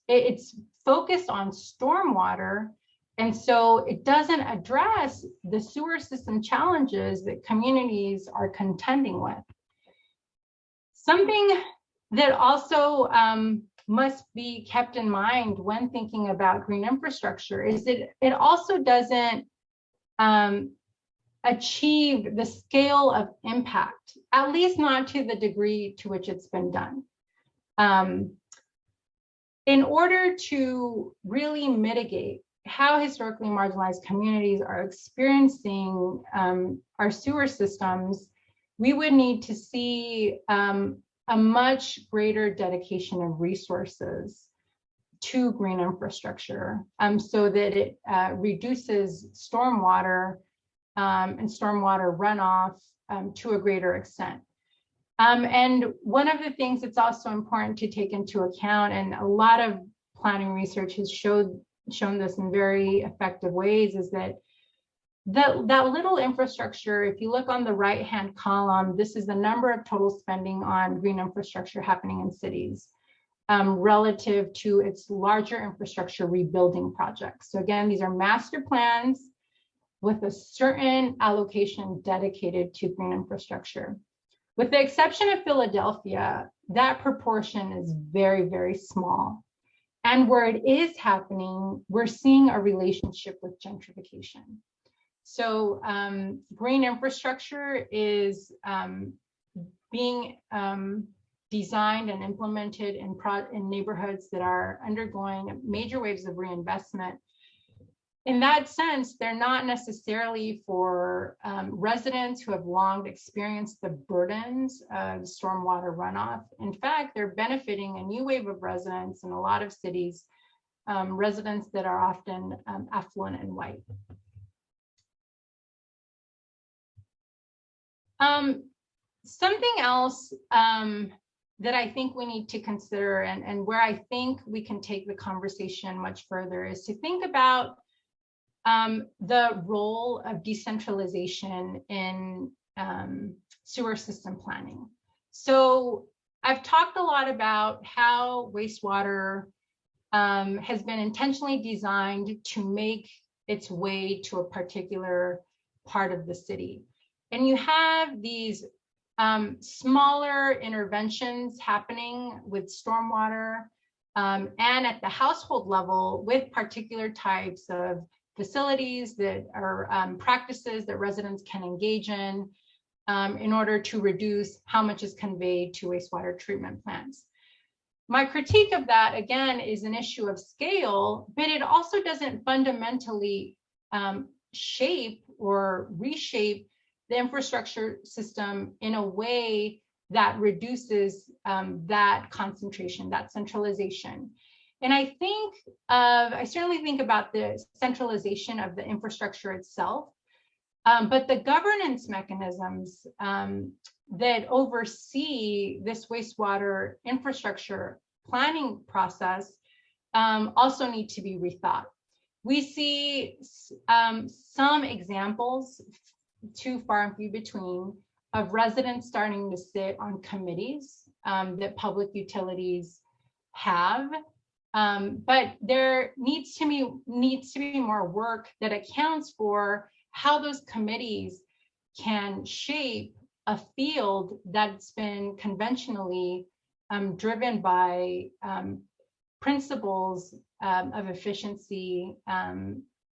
[SPEAKER 3] it's focused on stormwater, and so it doesn't address the sewer system challenges that communities are contending with. Something that also must be kept in mind when thinking about green infrastructure is that it also doesn't achieve the scale of impact, at least not to the degree to which it's been done. In order to really mitigate how historically marginalized communities are experiencing our sewer systems, we would need to see a much greater dedication of resources to green infrastructure so that it reduces stormwater and stormwater runoff to a greater extent. And one of the things that's also important to take into account, and a lot of planning research has shown this in very effective ways, is that that little infrastructure, if you look on the right-hand column, this is the number of total spending on green infrastructure happening in cities. relative to its larger infrastructure rebuilding projects. So again, these are master plans with a certain allocation dedicated to green infrastructure. With the exception of Philadelphia, that proportion is very, very small. And where it is happening, we're seeing a relationship with gentrification. So green infrastructure is being designed and implemented in neighborhoods that are undergoing major waves of reinvestment. In that sense, they're not necessarily for residents who have long experienced the burdens of stormwater runoff. In fact, they're benefiting a new wave of residents in a lot of cities, residents that are often affluent and white. Something else that I think we need to consider, and where I think we can take the conversation much further, is to think about the role of decentralization in sewer system planning. So I've talked a lot about how wastewater has been intentionally designed to make its way to a particular part of the city. And you have these smaller interventions happening with stormwater and at the household level with particular types of facilities that are practices that residents can engage in order to reduce how much is conveyed to wastewater treatment plants. My critique of that, again, is an issue of scale, but it also doesn't fundamentally shape or reshape the infrastructure system in a way that reduces that concentration, that centralization. And I think I certainly think about the centralization of the infrastructure itself, but the governance mechanisms that oversee this wastewater infrastructure planning process also need to be rethought. We see some examples, too far and few between, of residents starting to sit on committees that public utilities have. But there needs to be more work that accounts for how those committees can shape a field that's been conventionally driven by principles of efficiency,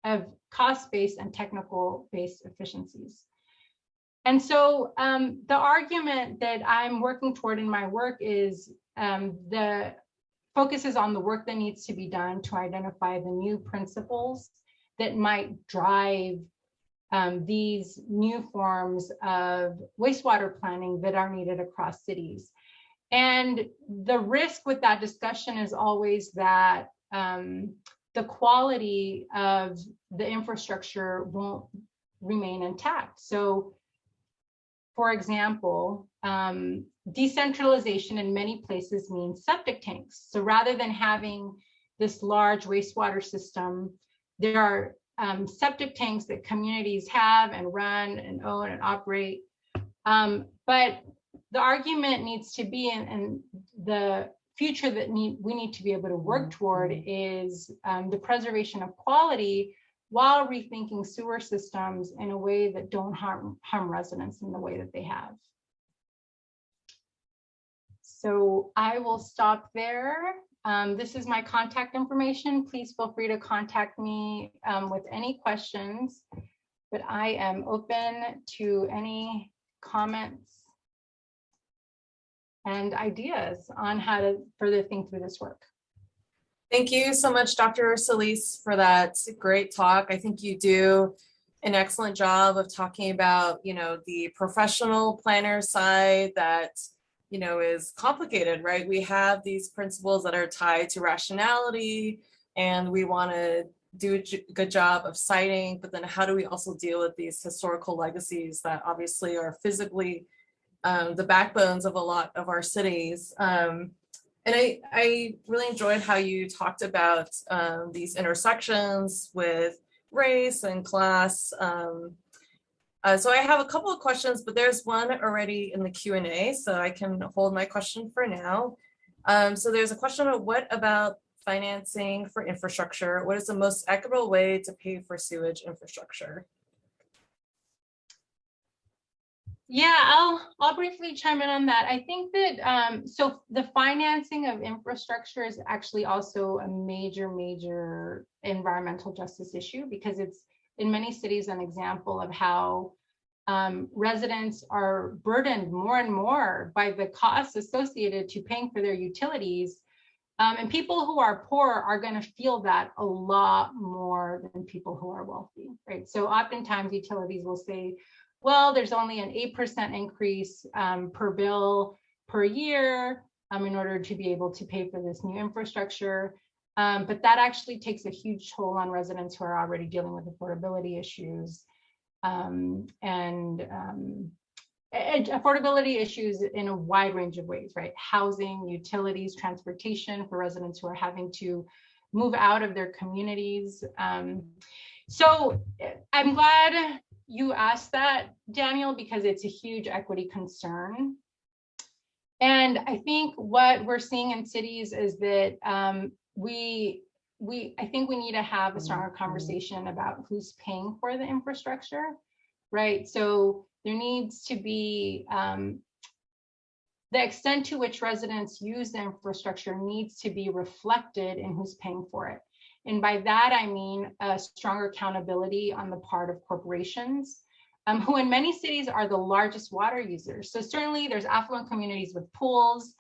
[SPEAKER 3] of cost-based and technical-based efficiencies. And so the argument that I'm working toward in my work is the focuses on the work that needs to be done to identify the new principles that might drive these new forms of wastewater planning that are needed across cities. And the risk with that discussion is always that the quality of the infrastructure won't remain intact. So, for example, decentralization in many places means septic tanks. So rather than having this large wastewater system, there are septic tanks that communities have and run and own and operate. But the argument needs to be, and the future that we need to be able to work toward is the preservation of quality while rethinking sewer systems in a way that don't harm residents in the way that they have. So I will stop there. This is my contact information. Please feel free to contact me with any questions, but I am open to any comments and ideas on how to further think through this work.
[SPEAKER 4] Thank you so much, Dr. Solis, for that great talk. I think you do an excellent job of talking about, the professional planner side that, is complicated, right? We have these principles that are tied to rationality, and we want to do a good job of citing, but then how do we also deal with these historical legacies that obviously are physically the backbones of a lot of our cities. And I really enjoyed how you talked about these intersections with race and class. So I have a couple of questions, but there's one already in the Q&A, so I can hold my question for now. So there's a question of what about financing for infrastructure? What is the most equitable way to pay for sewage infrastructure?
[SPEAKER 3] Yeah, I'll briefly chime in on that. I think that so the financing of infrastructure is actually also a major environmental justice issue, because it's in many cities an example of how residents are burdened more and more by the costs associated to paying for their utilities. And people who are poor are going to feel that a lot more than people who are wealthy, right? So oftentimes utilities will say, well, there's only an 8% increase per bill per year in order to be able to pay for this new infrastructure. But that actually takes a huge toll on residents who are already dealing with affordability issues and affordability issues in a wide range of ways, right? Housing, utilities, transportation for residents who are having to move out of their communities. So I'm glad you asked that, Daniel, because it's a huge equity concern. And I think what we're seeing in cities is that I think we need to have a stronger conversation about who's paying for the infrastructure, right? So there needs to be the extent to which residents use the infrastructure needs to be reflected in who's paying for it. And by that, I mean a stronger accountability on the part of corporations, who in many cities are the largest water users. So certainly there's affluent communities with pools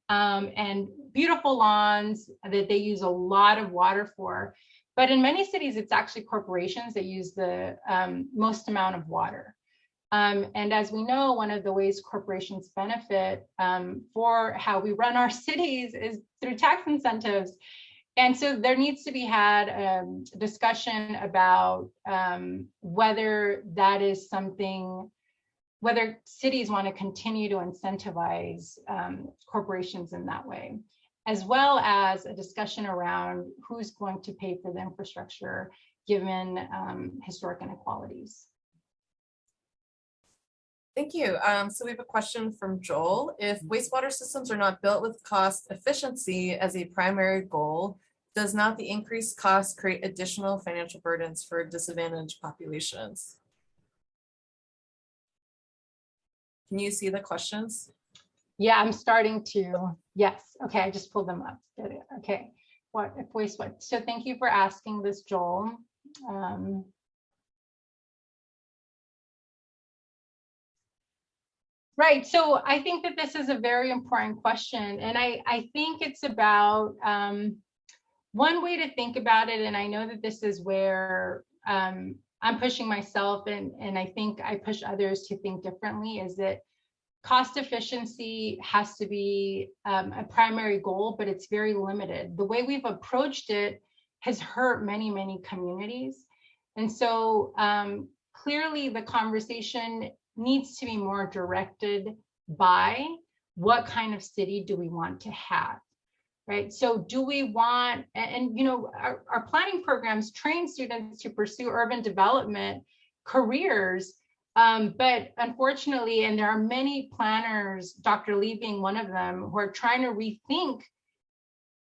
[SPEAKER 3] and beautiful lawns that they use a lot of water for. But in many cities, it's actually corporations that use the most amount of water. And as we know, one of the ways corporations benefit for how we run our cities is through tax incentives. And so there needs to be had a discussion about whether that is something, whether cities want to continue to incentivize corporations in that way, as well as a discussion around who's going to pay for the infrastructure given historic inequalities.
[SPEAKER 4] Thank you. So we have a question from Joel. If wastewater systems are not built with cost efficiency as a primary goal, does not the increased cost create additional financial burdens for disadvantaged populations? Can you see the questions?
[SPEAKER 3] Yeah, I'm starting to. Yes. Okay, I just pulled them up. Okay. What if wastewater? So thank you for asking this, Joel. Right. So I think that this is a very important question. And I think it's about one way to think about it. And I know that this is where I'm pushing myself and I think I push others to think differently, is that cost efficiency has to be a primary goal, but it's very limited. The way we've approached it has hurt many communities. And so clearly the conversation needs to be more directed by what kind of city do we want to have, right? So do we want, and you know, our planning programs train students to pursue urban development careers, but unfortunately, and there are many planners, Dr. Lee being one of them, who are trying to rethink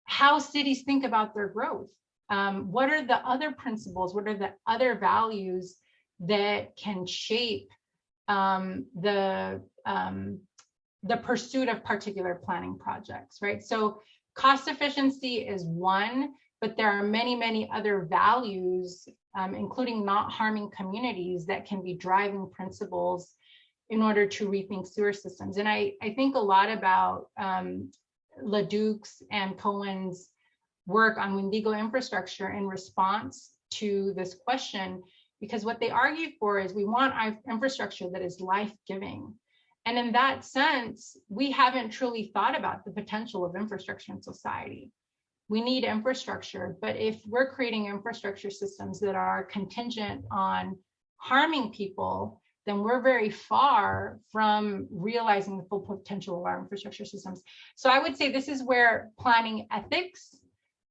[SPEAKER 3] how cities think about their growth. What are the other principles? What are the other values that can shape the pursuit of particular planning projects, right? So cost efficiency is one, but there are many other values, including not harming communities, that can be driving principles in order to rethink sewer systems. And I think a lot about LeDuc's and Cohen's work on Wendigo infrastructure in response to this question, because what they argue for is we want infrastructure that is life-giving. And in that sense, we haven't truly thought about the potential of infrastructure in society. We need infrastructure, but if we're creating infrastructure systems that are contingent on harming people, then we're very far from realizing the full potential of our infrastructure systems. So I would say this is where planning ethics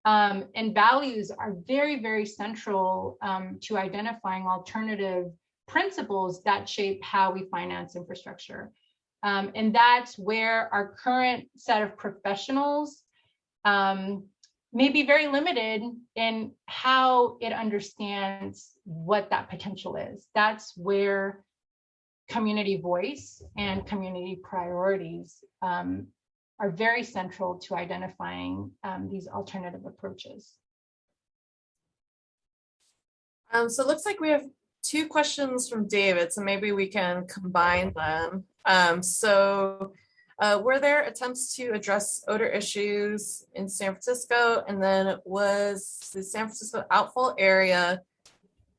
[SPEAKER 3] and values are very central to identifying alternative principles that shape how we finance infrastructure. And that's where our current set of professionals may be very limited in how it understands what that potential is. That's where community voice and community priorities are very central to identifying these alternative approaches.
[SPEAKER 4] So it looks like we have two questions from David, so maybe we can combine them. Were there attempts to address odor issues in San Francisco? And then was the San Francisco outfall area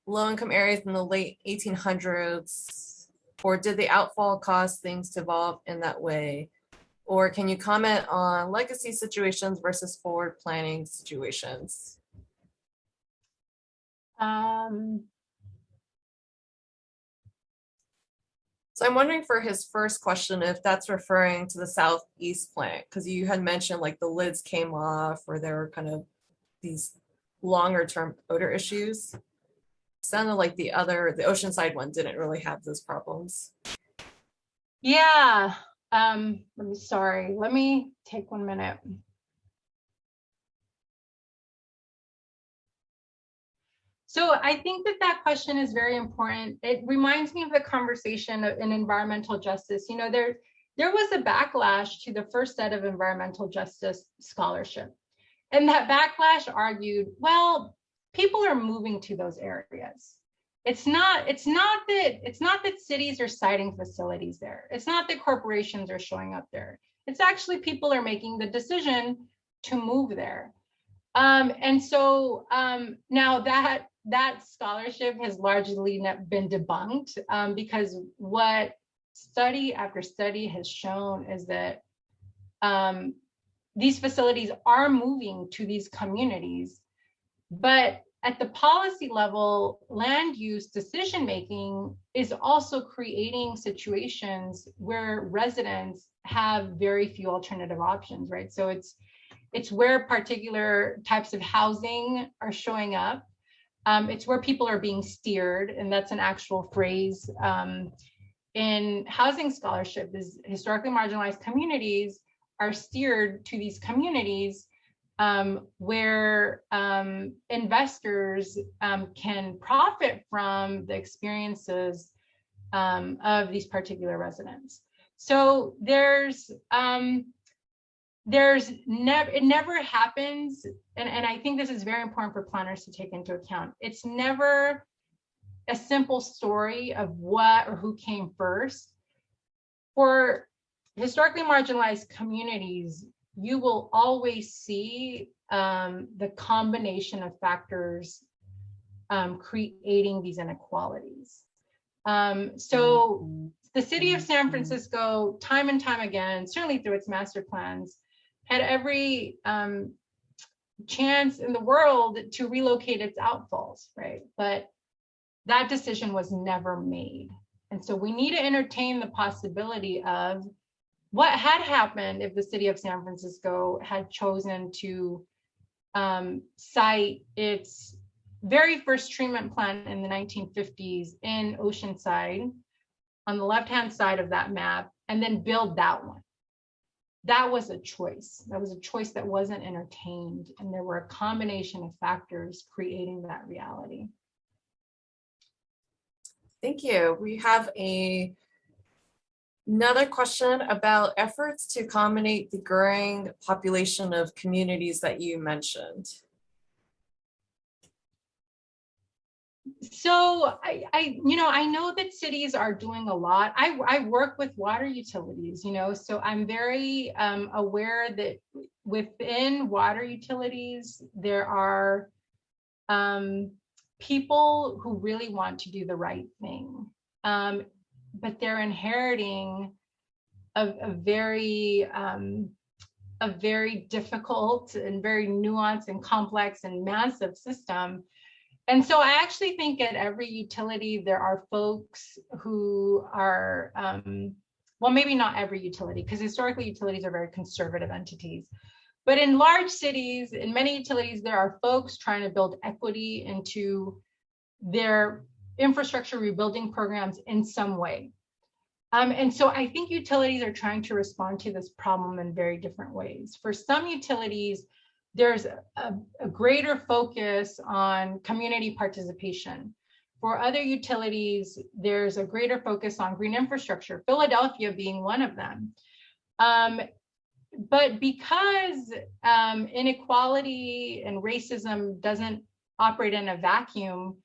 [SPEAKER 4] low-income areas in the late 1800s? Or did the outfall cause things to evolve in that way? Or can you comment on legacy situations versus forward planning situations? So I'm wondering for his first question, if that's referring to the Southeast plant, because you had mentioned like the lids came off or there were kind of these longer term odor issues. Sounded like the Oceanside one didn't really have those problems.
[SPEAKER 3] Yeah, sorry, let me take 1 minute. So I think that question is very important. It reminds me of the conversation in environmental justice. You know, there was a backlash to the first set of environmental justice scholarship. And that backlash argued, well, people are moving to those areas. It's not that cities are siting facilities there. It's not that corporations are showing up there. It's actually people are making the decision to move there. And so now that scholarship has largely been debunked because what study after study has shown is that these facilities are moving to these communities, but at the policy level, land use decision making is also creating situations where residents have very few alternative options, right? So it's where particular types of housing are showing up. It's where people are being steered, and that's an actual phrase in housing scholarship, is historically marginalized communities are steered to these communities where investors can profit from the experiences of these particular residents. So it never happens, and I think this is very important for planners to take into account. It's never a simple story of what or who came first. For historically marginalized communities, you will always see the combination of factors creating these inequalities. So the city of San Francisco, time and time again, certainly through its master plans, had every chance in the world to relocate its outfalls, right? But that decision was never made. And so we need to entertain the possibility of what had happened if the city of San Francisco had chosen to site its very first treatment plant in the 1950s in Oceanside on the left-hand side of that map, and then build that one. That was a choice. That was a choice that wasn't entertained, and there were a combination of factors creating that reality.
[SPEAKER 4] Thank you. We have another question about efforts to accommodate the growing population of communities that you mentioned.
[SPEAKER 3] So I know that cities are doing a lot. I work with water utilities, so I'm very aware that within water utilities, there are people who really want to do the right thing, but they're inheriting a very difficult and very nuanced and complex and massive system. And so I actually think at every utility, there are folks who are, well, maybe not every utility, because historically utilities are very conservative entities. But in large cities, in many utilities, there are folks trying to build equity into their infrastructure rebuilding programs in some way. And so I think utilities are trying to respond to this problem in very different ways. For some utilities, there's a greater focus on community participation. For other utilities, there's a greater focus on green infrastructure, Philadelphia being one of them. But because inequality and racism doesn't operate in a vacuum,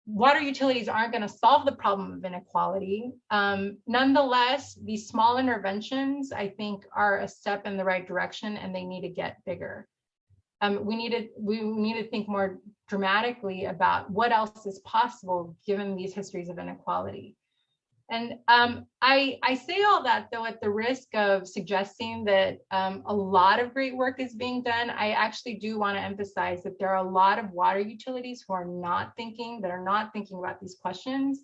[SPEAKER 3] water utilities aren't going to solve the problem of inequality. Nonetheless, these small interventions, I think, are a step in the right direction, and they need to get bigger. We need to think more dramatically about what else is possible given these histories of inequality. And I say all that, though, at the risk of suggesting that a lot of great work is being done. I actually do want to emphasize that there are a lot of water utilities who are not thinking about these questions.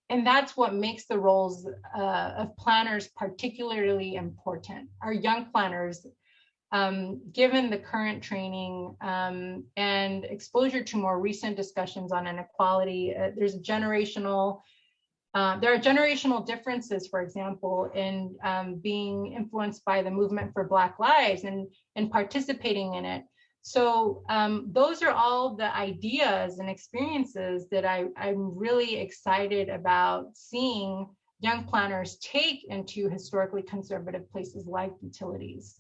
[SPEAKER 3] And that's what makes the roles of planners particularly important. Our young planners, given the current training and exposure to more recent discussions on inequality, there are generational differences, for example, in being influenced by the movement for Black Lives and participating in it. So those are all the ideas and experiences that I'm really excited about seeing young planners take into historically conservative places like utilities.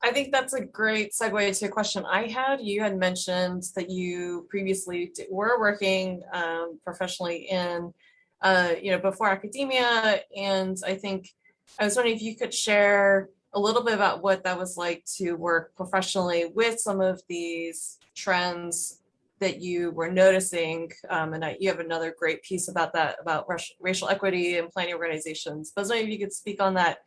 [SPEAKER 4] I think that's a great segue to a question I had. You had mentioned that you previously were working professionally in, before academia. And I was wondering if you could share a little bit about what that was like to work professionally with some of these trends that you were noticing. And you have another great piece about that, about racial equity and planning organizations. But I was wondering if you could speak on that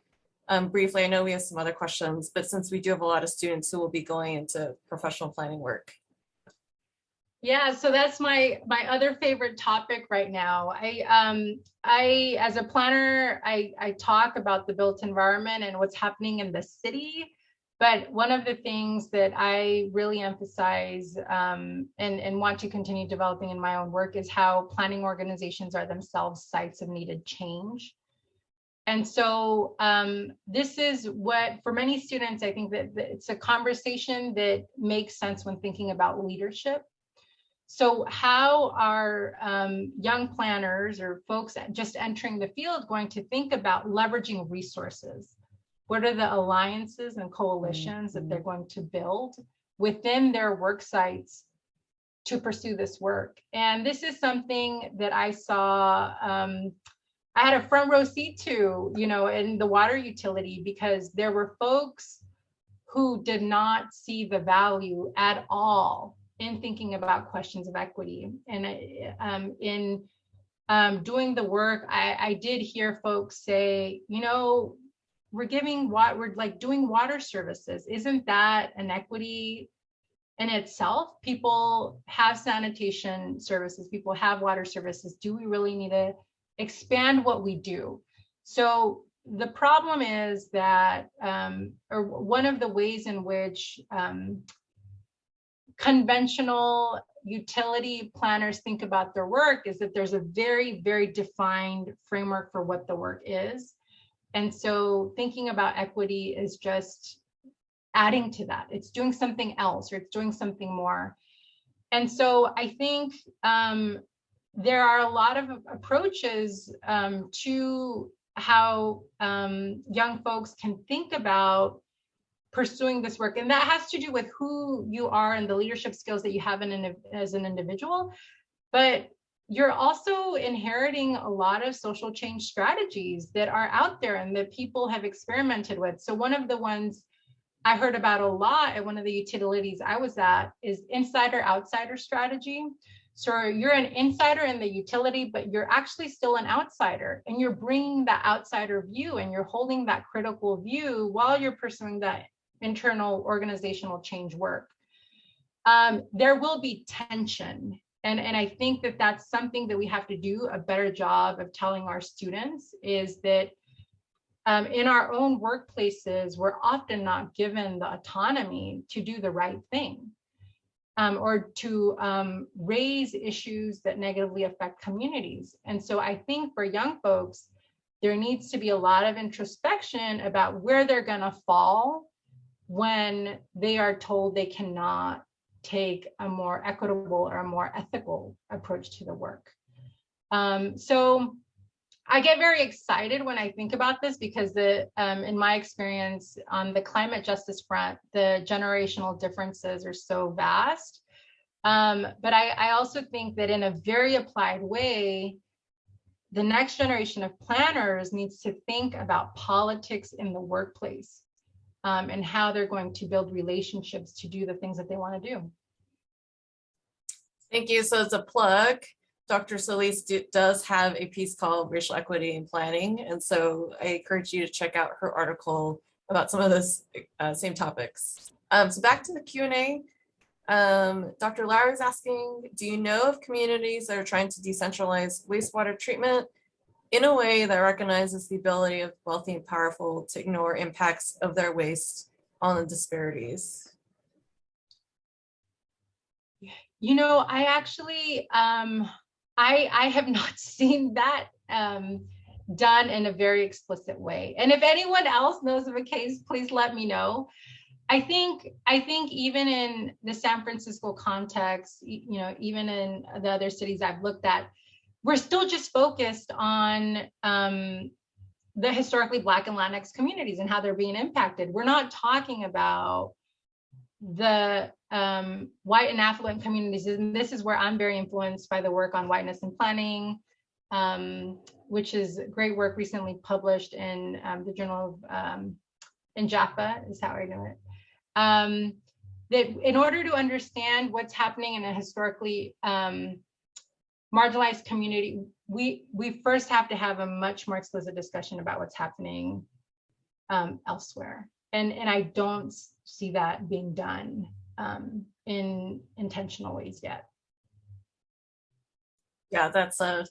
[SPEAKER 4] briefly. I know we have some other questions, but since we do have a lot of students who will be going into professional planning work.
[SPEAKER 3] Yeah, so that's my other favorite topic right now. I as a planner, I talk about the built environment and what's happening in the city. But one of the things that I really emphasize and want to continue developing in my own work is how planning organizations are themselves sites of needed change. And so this is what, for many students, I think that it's a conversation that makes sense when thinking about leadership. So how are young planners or folks just entering the field going to think about leveraging resources? What are the alliances and coalitions that they're going to build within their work sites to pursue this work? And this is something that I saw I had a front row seat to, in the water utility, because there were folks who did not see the value at all in thinking about questions of equity. And in doing the work, I did hear folks say, we're like doing water services. Isn't that an equity in itself? People have sanitation services, people have water services. Do we really need to expand what we do? So the problem is that, or one of the ways in which conventional utility planners think about their work is that there's a very, very defined framework for what the work is. And so thinking about equity is just adding to that. It's doing something else, or it's doing something more. And so I think there are a lot of approaches to how young folks can think about pursuing this work. And that has to do with who you are and the leadership skills that you have as an individual. But you're also inheriting a lot of social change strategies that are out there and that people have experimented with. So one of the ones I heard about a lot at one of the utilities I was at is insider-outsider strategy. So you're an insider in the utility, but you're actually still an outsider, and you're bringing that outsider view and you're holding that critical view while you're pursuing that internal organizational change work. There will be tension. And I think that that's something that we have to do a better job of telling our students, is that in our own workplaces, we're often not given the autonomy to do the right thing. or to raise issues that negatively affect communities. And so I think for young folks, there needs to be a lot of introspection about where they're going to fall when they are told they cannot take a more equitable or a more ethical approach to the work. So I get very excited when I think about this because in my experience on the climate justice front, the generational differences are so vast. But I also think that in a very applied way, the next generation of planners needs to think about politics in the workplace and how they're going to build relationships to do the things that they want to do.
[SPEAKER 4] Thank you. So as a plug, Dr. Solis does have a piece called Racial Equity in Planning. And so I encourage you to check out her article about some of those same topics. So back to the Q&A. Dr. Lowry is asking, do you know of communities that are trying to decentralize wastewater treatment in a way that recognizes the ability of wealthy and powerful to ignore impacts of their waste on the disparities?
[SPEAKER 3] You know, I actually, I have not seen that done in a very explicit way. And if anyone else knows of a case, please let me know. I think even in the San Francisco context, you know, even in the other cities I've looked at, we're still just focused on the historically Black and Latinx communities and how they're being impacted. We're not talking about the white and affluent communities, and this is where I'm very influenced by the work on whiteness and planning, which is great work recently published in the journal of in Jaffa is how I know it. That in order to understand what's happening in a historically marginalized community, we first have to have a much more explicit discussion about what's happening elsewhere. And I don't see that being done in intentional ways yet.
[SPEAKER 4] Yeah, that's a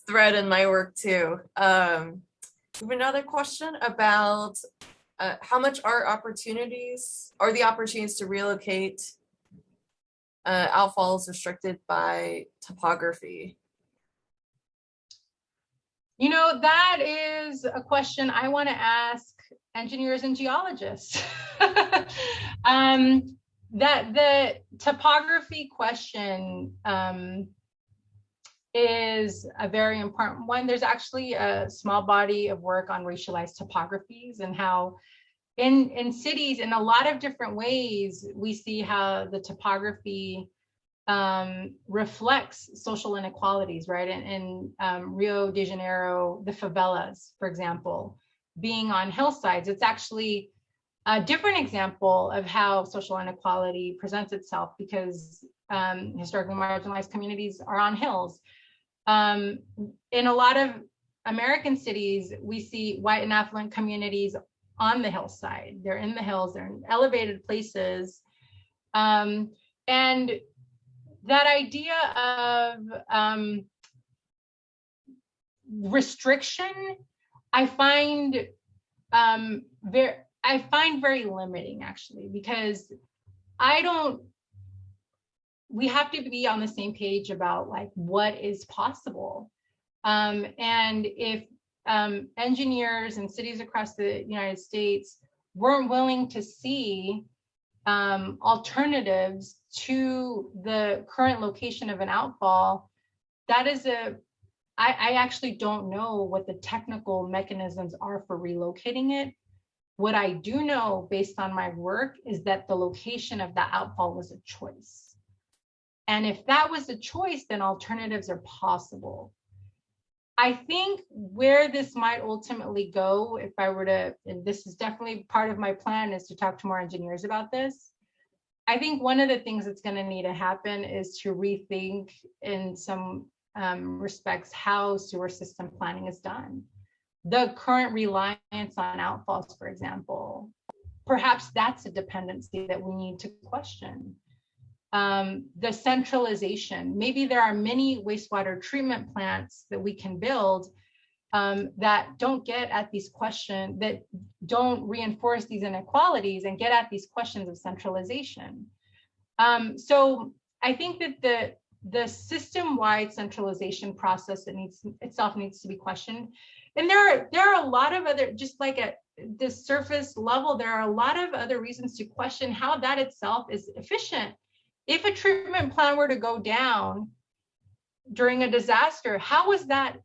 [SPEAKER 4] thread in my work too. We have another question about how much are the opportunities to relocate outfalls restricted by topography?
[SPEAKER 3] You know, that is a question I want to ask engineers and geologists. That the topography question is a very important one. There's actually a small body of work on racialized topographies and how in cities, in a lot of different ways, we see how the topography reflects social inequalities, right? In Rio de Janeiro, the favelas, for example, being on hillsides, it's actually a different example of how social inequality presents itself because historically marginalized communities are on hills. In a lot of American cities, we see white and affluent communities on the hillside. They're in the hills, they're in elevated places. And that idea of restriction, I find very limiting actually, because we have to be on the same page about like what is possible. And if engineers and cities across the United States weren't willing to see alternatives to the current location of an outfall, that is I actually don't know what the technical mechanisms are for relocating it. What I do know based on my work is that the location of that outfall was a choice. And if that was a choice, then alternatives are possible. I think where this might ultimately go, if I were to, and this is definitely part of my plan, is to talk to more engineers about this. I think one of the things that's going to need to happen is to rethink in some respects how sewer system planning is done. The current reliance on outfalls, for example, perhaps that's a dependency that we need to question. The centralization, maybe there are many wastewater treatment plants that we can build that don't get at these questions, that don't reinforce these inequalities and get at these questions of centralization. So I think that the system-wide centralization process that itself needs to be questioned. And there are a lot of other, just like at the surface level, there are a lot of other reasons to question how that itself is efficient. If a treatment plant were to go down during a disaster, how was that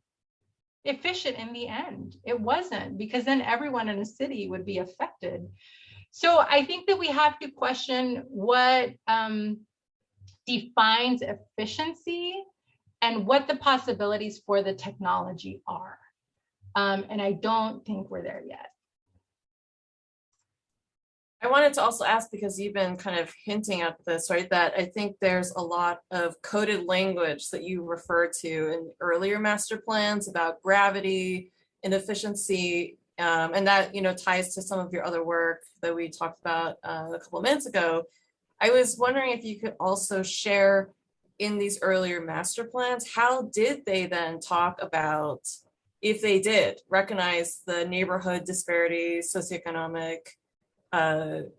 [SPEAKER 3] efficient in the end? It wasn't, because then everyone in a city would be affected. So I think that we have to question what defines efficiency and what the possibilities for the technology are. And I don't think we're there yet.
[SPEAKER 4] I wanted to also ask, because you've been kind of hinting at this, right, that I think there's a lot of coded language that you referred to in earlier master plans about gravity and efficiency, and that, you know, ties to some of your other work that we talked about a couple of minutes ago. I was wondering if you could also share, in these earlier master plans, how did they then talk about, if they did recognize the neighborhood disparities, socioeconomic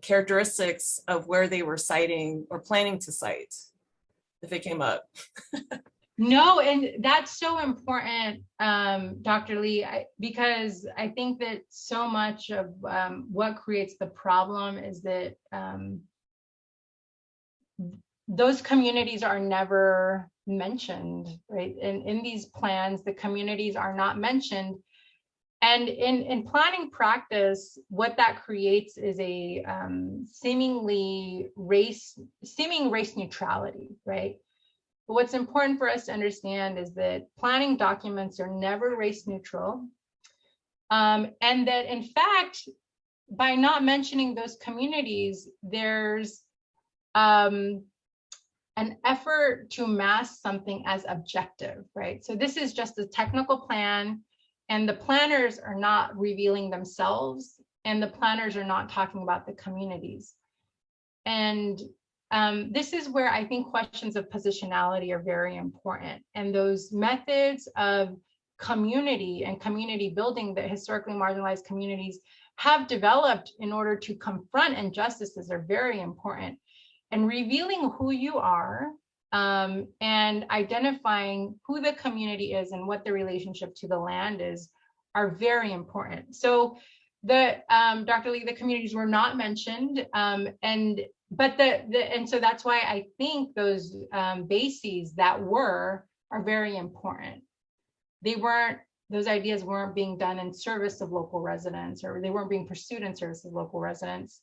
[SPEAKER 4] characteristics of where they were citing or planning to cite, if it came up?
[SPEAKER 3] No, and that's so important, Dr. Lee, because I think that so much of what creates the problem is that those communities are never mentioned, right? In these plans, the communities are not mentioned. And in planning practice, what that creates is a seeming race neutrality, right? But what's important for us to understand is that planning documents are never race neutral. And that, in fact, by not mentioning those communities, there's an effort to mask something as objective, right? So this is just a technical plan, and the planners are not revealing themselves, and the planners are not talking about the communities. And this is where I think questions of positionality are very important. And those methods of community and community building that historically marginalized communities have developed in order to confront injustices are very important. And revealing who you are and identifying who the community is and what the relationship to the land is are very important. So Dr. Lee, the communities were not mentioned, and so that's why I think those bases that are very important. Those ideas weren't being done in service of local residents, or they weren't being pursued in service of local residents.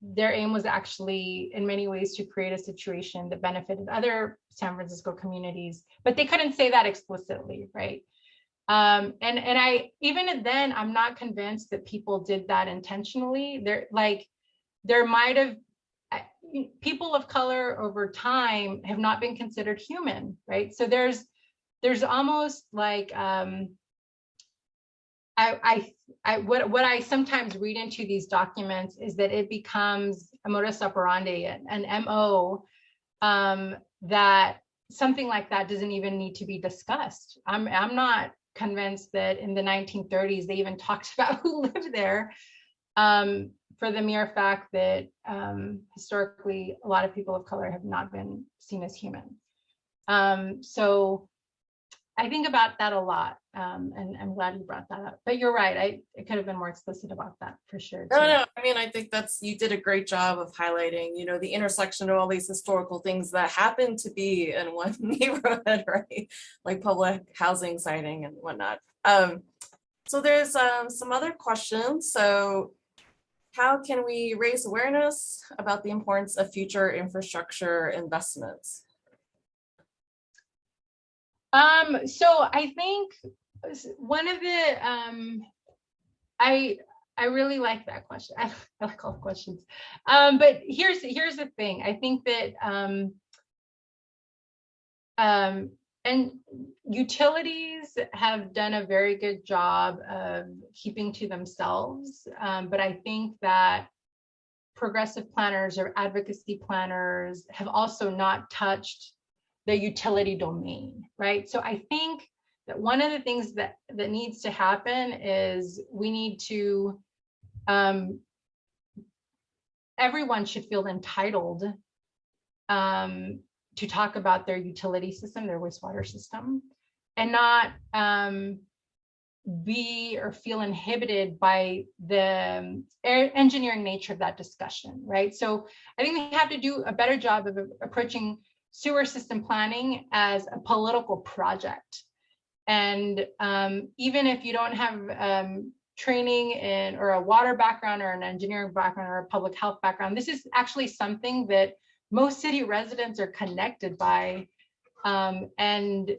[SPEAKER 3] Their aim was actually in many ways to create a situation that benefited other San Francisco communities, but they couldn't say that explicitly, right? And I, even then, I'm not convinced that people did that intentionally. There might have, people of color over time have not been considered human, right? So there's almost like, what I sometimes read into these documents is that it becomes a modus operandi, an MO, that something like that doesn't even need to be discussed. I'm not convinced that in the 1930s they even talked about who lived there, for the mere fact that historically a lot of people of color have not been seen as human. So I think about that a lot, and I'm glad you brought that up. But you're right, I could have been more explicit about that for sure.
[SPEAKER 4] No, I mean, I think you did a great job of highlighting, you know, the intersection of all these historical things that happen to be in one neighborhood, right? Like public housing siting and whatnot. So there's some other questions. So how can we raise awareness about the importance of future infrastructure investments?
[SPEAKER 3] So I think one of the, I really like that question. I like all the questions. But here's the thing. I think that, and utilities have done a very good job of keeping to themselves. But I think that progressive planners or advocacy planners have also not touched the utility domain, right? So I think that one of the things that needs to happen is we need to everyone should feel entitled to talk about their utility system, their wastewater system, and not be or feel inhibited by the engineering nature of that discussion, right? So I think we have to do a better job of approaching sewer system planning as a political project. And even if you don't have training in or a water background or an engineering background or a public health background, this is actually something that most city residents are connected by, and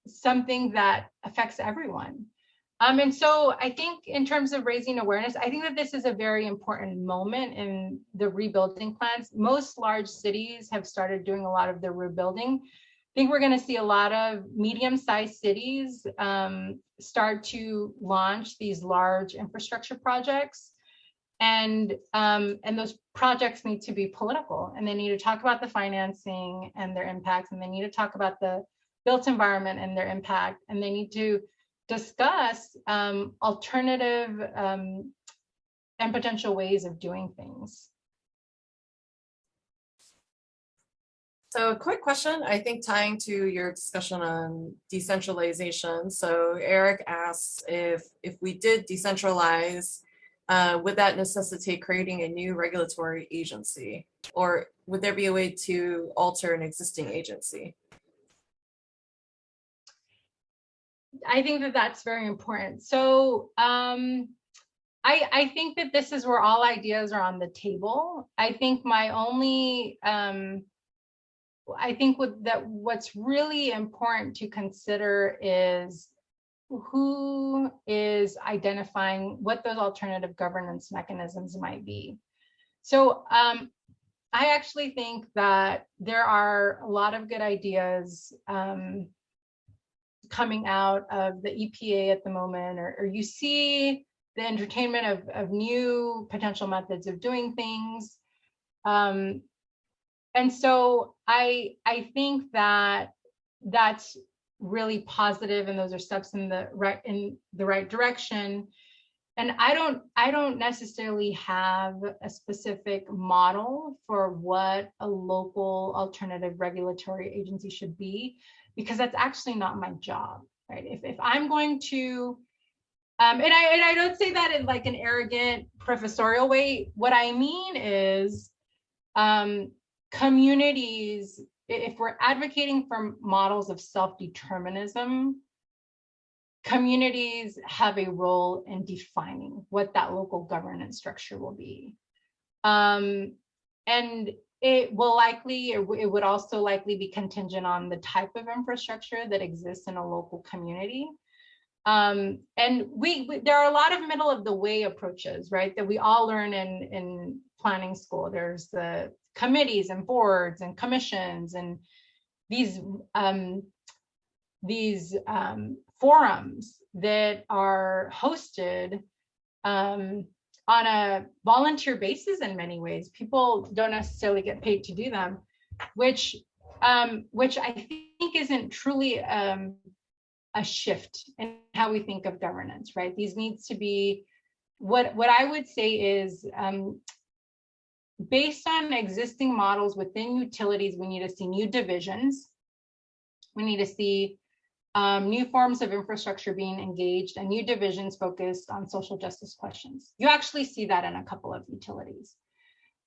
[SPEAKER 3] something that affects everyone. And so I think in terms of raising awareness, I think that this is a very important moment in the rebuilding plans. Most large cities have started doing a lot of the rebuilding. I think we're going to see a lot of medium-sized cities start to launch these large infrastructure projects. And those projects need to be political, and they need to talk about the financing and their impacts, and they need to talk about the built environment and their impact, and they need to discuss alternative and potential ways of doing things.
[SPEAKER 4] So a quick question, I think tying to your discussion on decentralization. So Eric asks if we did decentralize, would that necessitate creating a new regulatory agency, or would there be a way to alter an existing agency?
[SPEAKER 3] I think that that's very important. So I think that this is where all ideas are on the table. I think my only, I think what's really important to consider is who is identifying what those alternative governance mechanisms might be. So I actually think that there are a lot of good ideas coming out of the EPA at the moment, or you see the entertainment of new potential methods of doing things. And so I think that that's really positive, and those are steps in the right direction. And I don't necessarily have a specific model for what a local alternative regulatory agency should be, because that's actually not my job, right? If I'm going to, and I don't say that in like an arrogant professorial way. What I mean is communities, if we're advocating for models of self-determinism, communities have a role in defining what that local governance structure will be. And it would also likely be contingent on the type of infrastructure that exists in a local community. And there are a lot of middle of the way approaches, right, that we all learn in planning school. There's the committees and boards and commissions and these forums that are hosted on a volunteer basis in many ways. People don't necessarily get paid to do them, which I think isn't truly a shift in how we think of governance, right? These needs to be, what I would say is, based on existing models within utilities, we need to see new divisions. We need to see new forms of infrastructure being engaged and new divisions focused on social justice questions. You actually see that in a couple of utilities,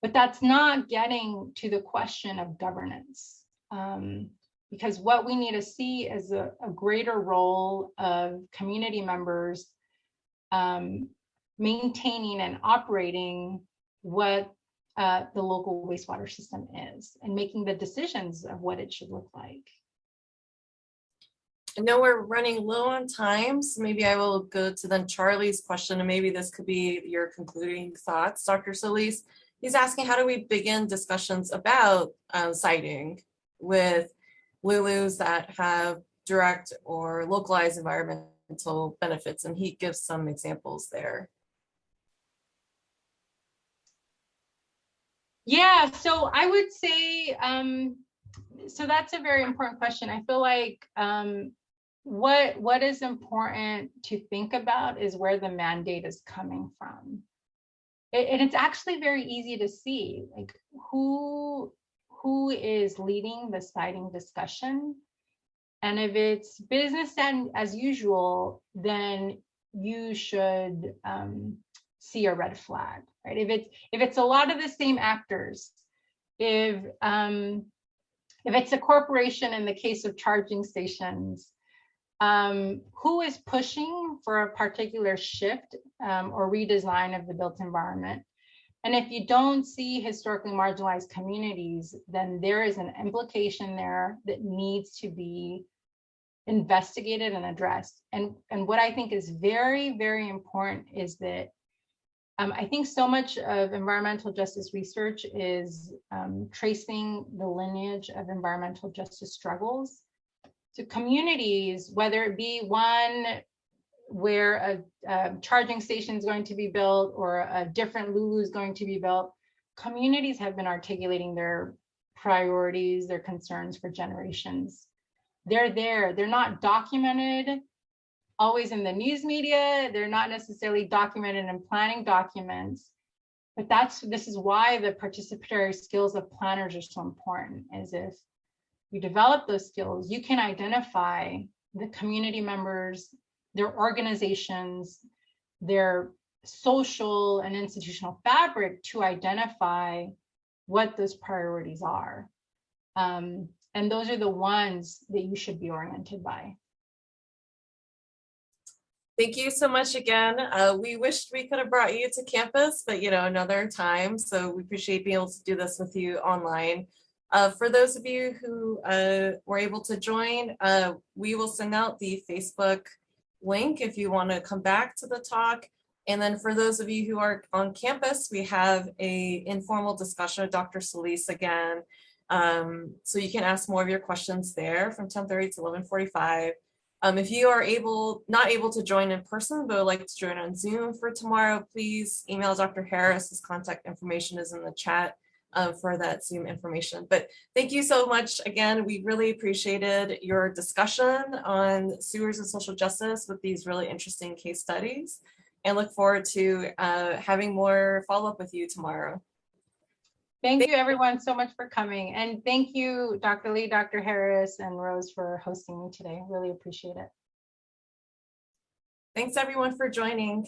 [SPEAKER 3] but that's not getting to the question of governance, because what we need to see is a greater role of community members maintaining and operating what the local wastewater system is and making the decisions of what it should look like.
[SPEAKER 4] I know we're running low on time, so maybe I will go to then Charlie's question, and maybe this could be your concluding thoughts, Dr. Solis. He's asking, how do we begin discussions about siting with LULUs that have direct or localized environmental benefits? And he gives some examples there.
[SPEAKER 3] Yeah, so I would say, so that's a very important question. I feel like what is important to think about is where the mandate is coming from. And it's actually very easy to see, like, who is leading the siting discussion. And if it's business and as usual, then you should see a red flag, right? If it's a lot of the same actors, if it's a corporation in the case of charging stations, who is pushing for a particular shift or redesign of the built environment? And if you don't see historically marginalized communities, then there is an implication there that needs to be investigated and addressed. And what I think is very, very important is that I think so much of environmental justice research is tracing the lineage of environmental justice struggles to communities, whether it be one where a charging station is going to be built or a different Lulu is going to be built. Communities have been articulating their priorities, their concerns for generations. They're there, they're not documented always in the news media, they're not necessarily documented in planning documents, but this is why the participatory skills of planners are so important, is if you develop those skills, you can identify the community members, their organizations, their social and institutional fabric to identify what those priorities are. And those are the ones that you should be oriented by.
[SPEAKER 4] Thank you so much again. We wished we could have brought you to campus, but another time. So we appreciate being able to do this with you online. For those of you who were able to join, we will send out the Facebook link if you want to come back to the talk. And then for those of you who are on campus, we have an informal discussion with Dr. Solis again. So you can ask more of your questions there from 10:30 to 11:45. If you are not able to join in person, but would like to join on Zoom for tomorrow, please email Dr. Harris. His contact information is in the chat for that Zoom information. But thank you so much again. We really appreciated your discussion on sewers and social justice with these really interesting case studies, and look forward to having more follow-up with you tomorrow.
[SPEAKER 3] Thank you everyone so much for coming. And thank you, Dr. Lee, Dr. Harris, and Rose for hosting me today. Really appreciate it.
[SPEAKER 4] Thanks everyone for joining.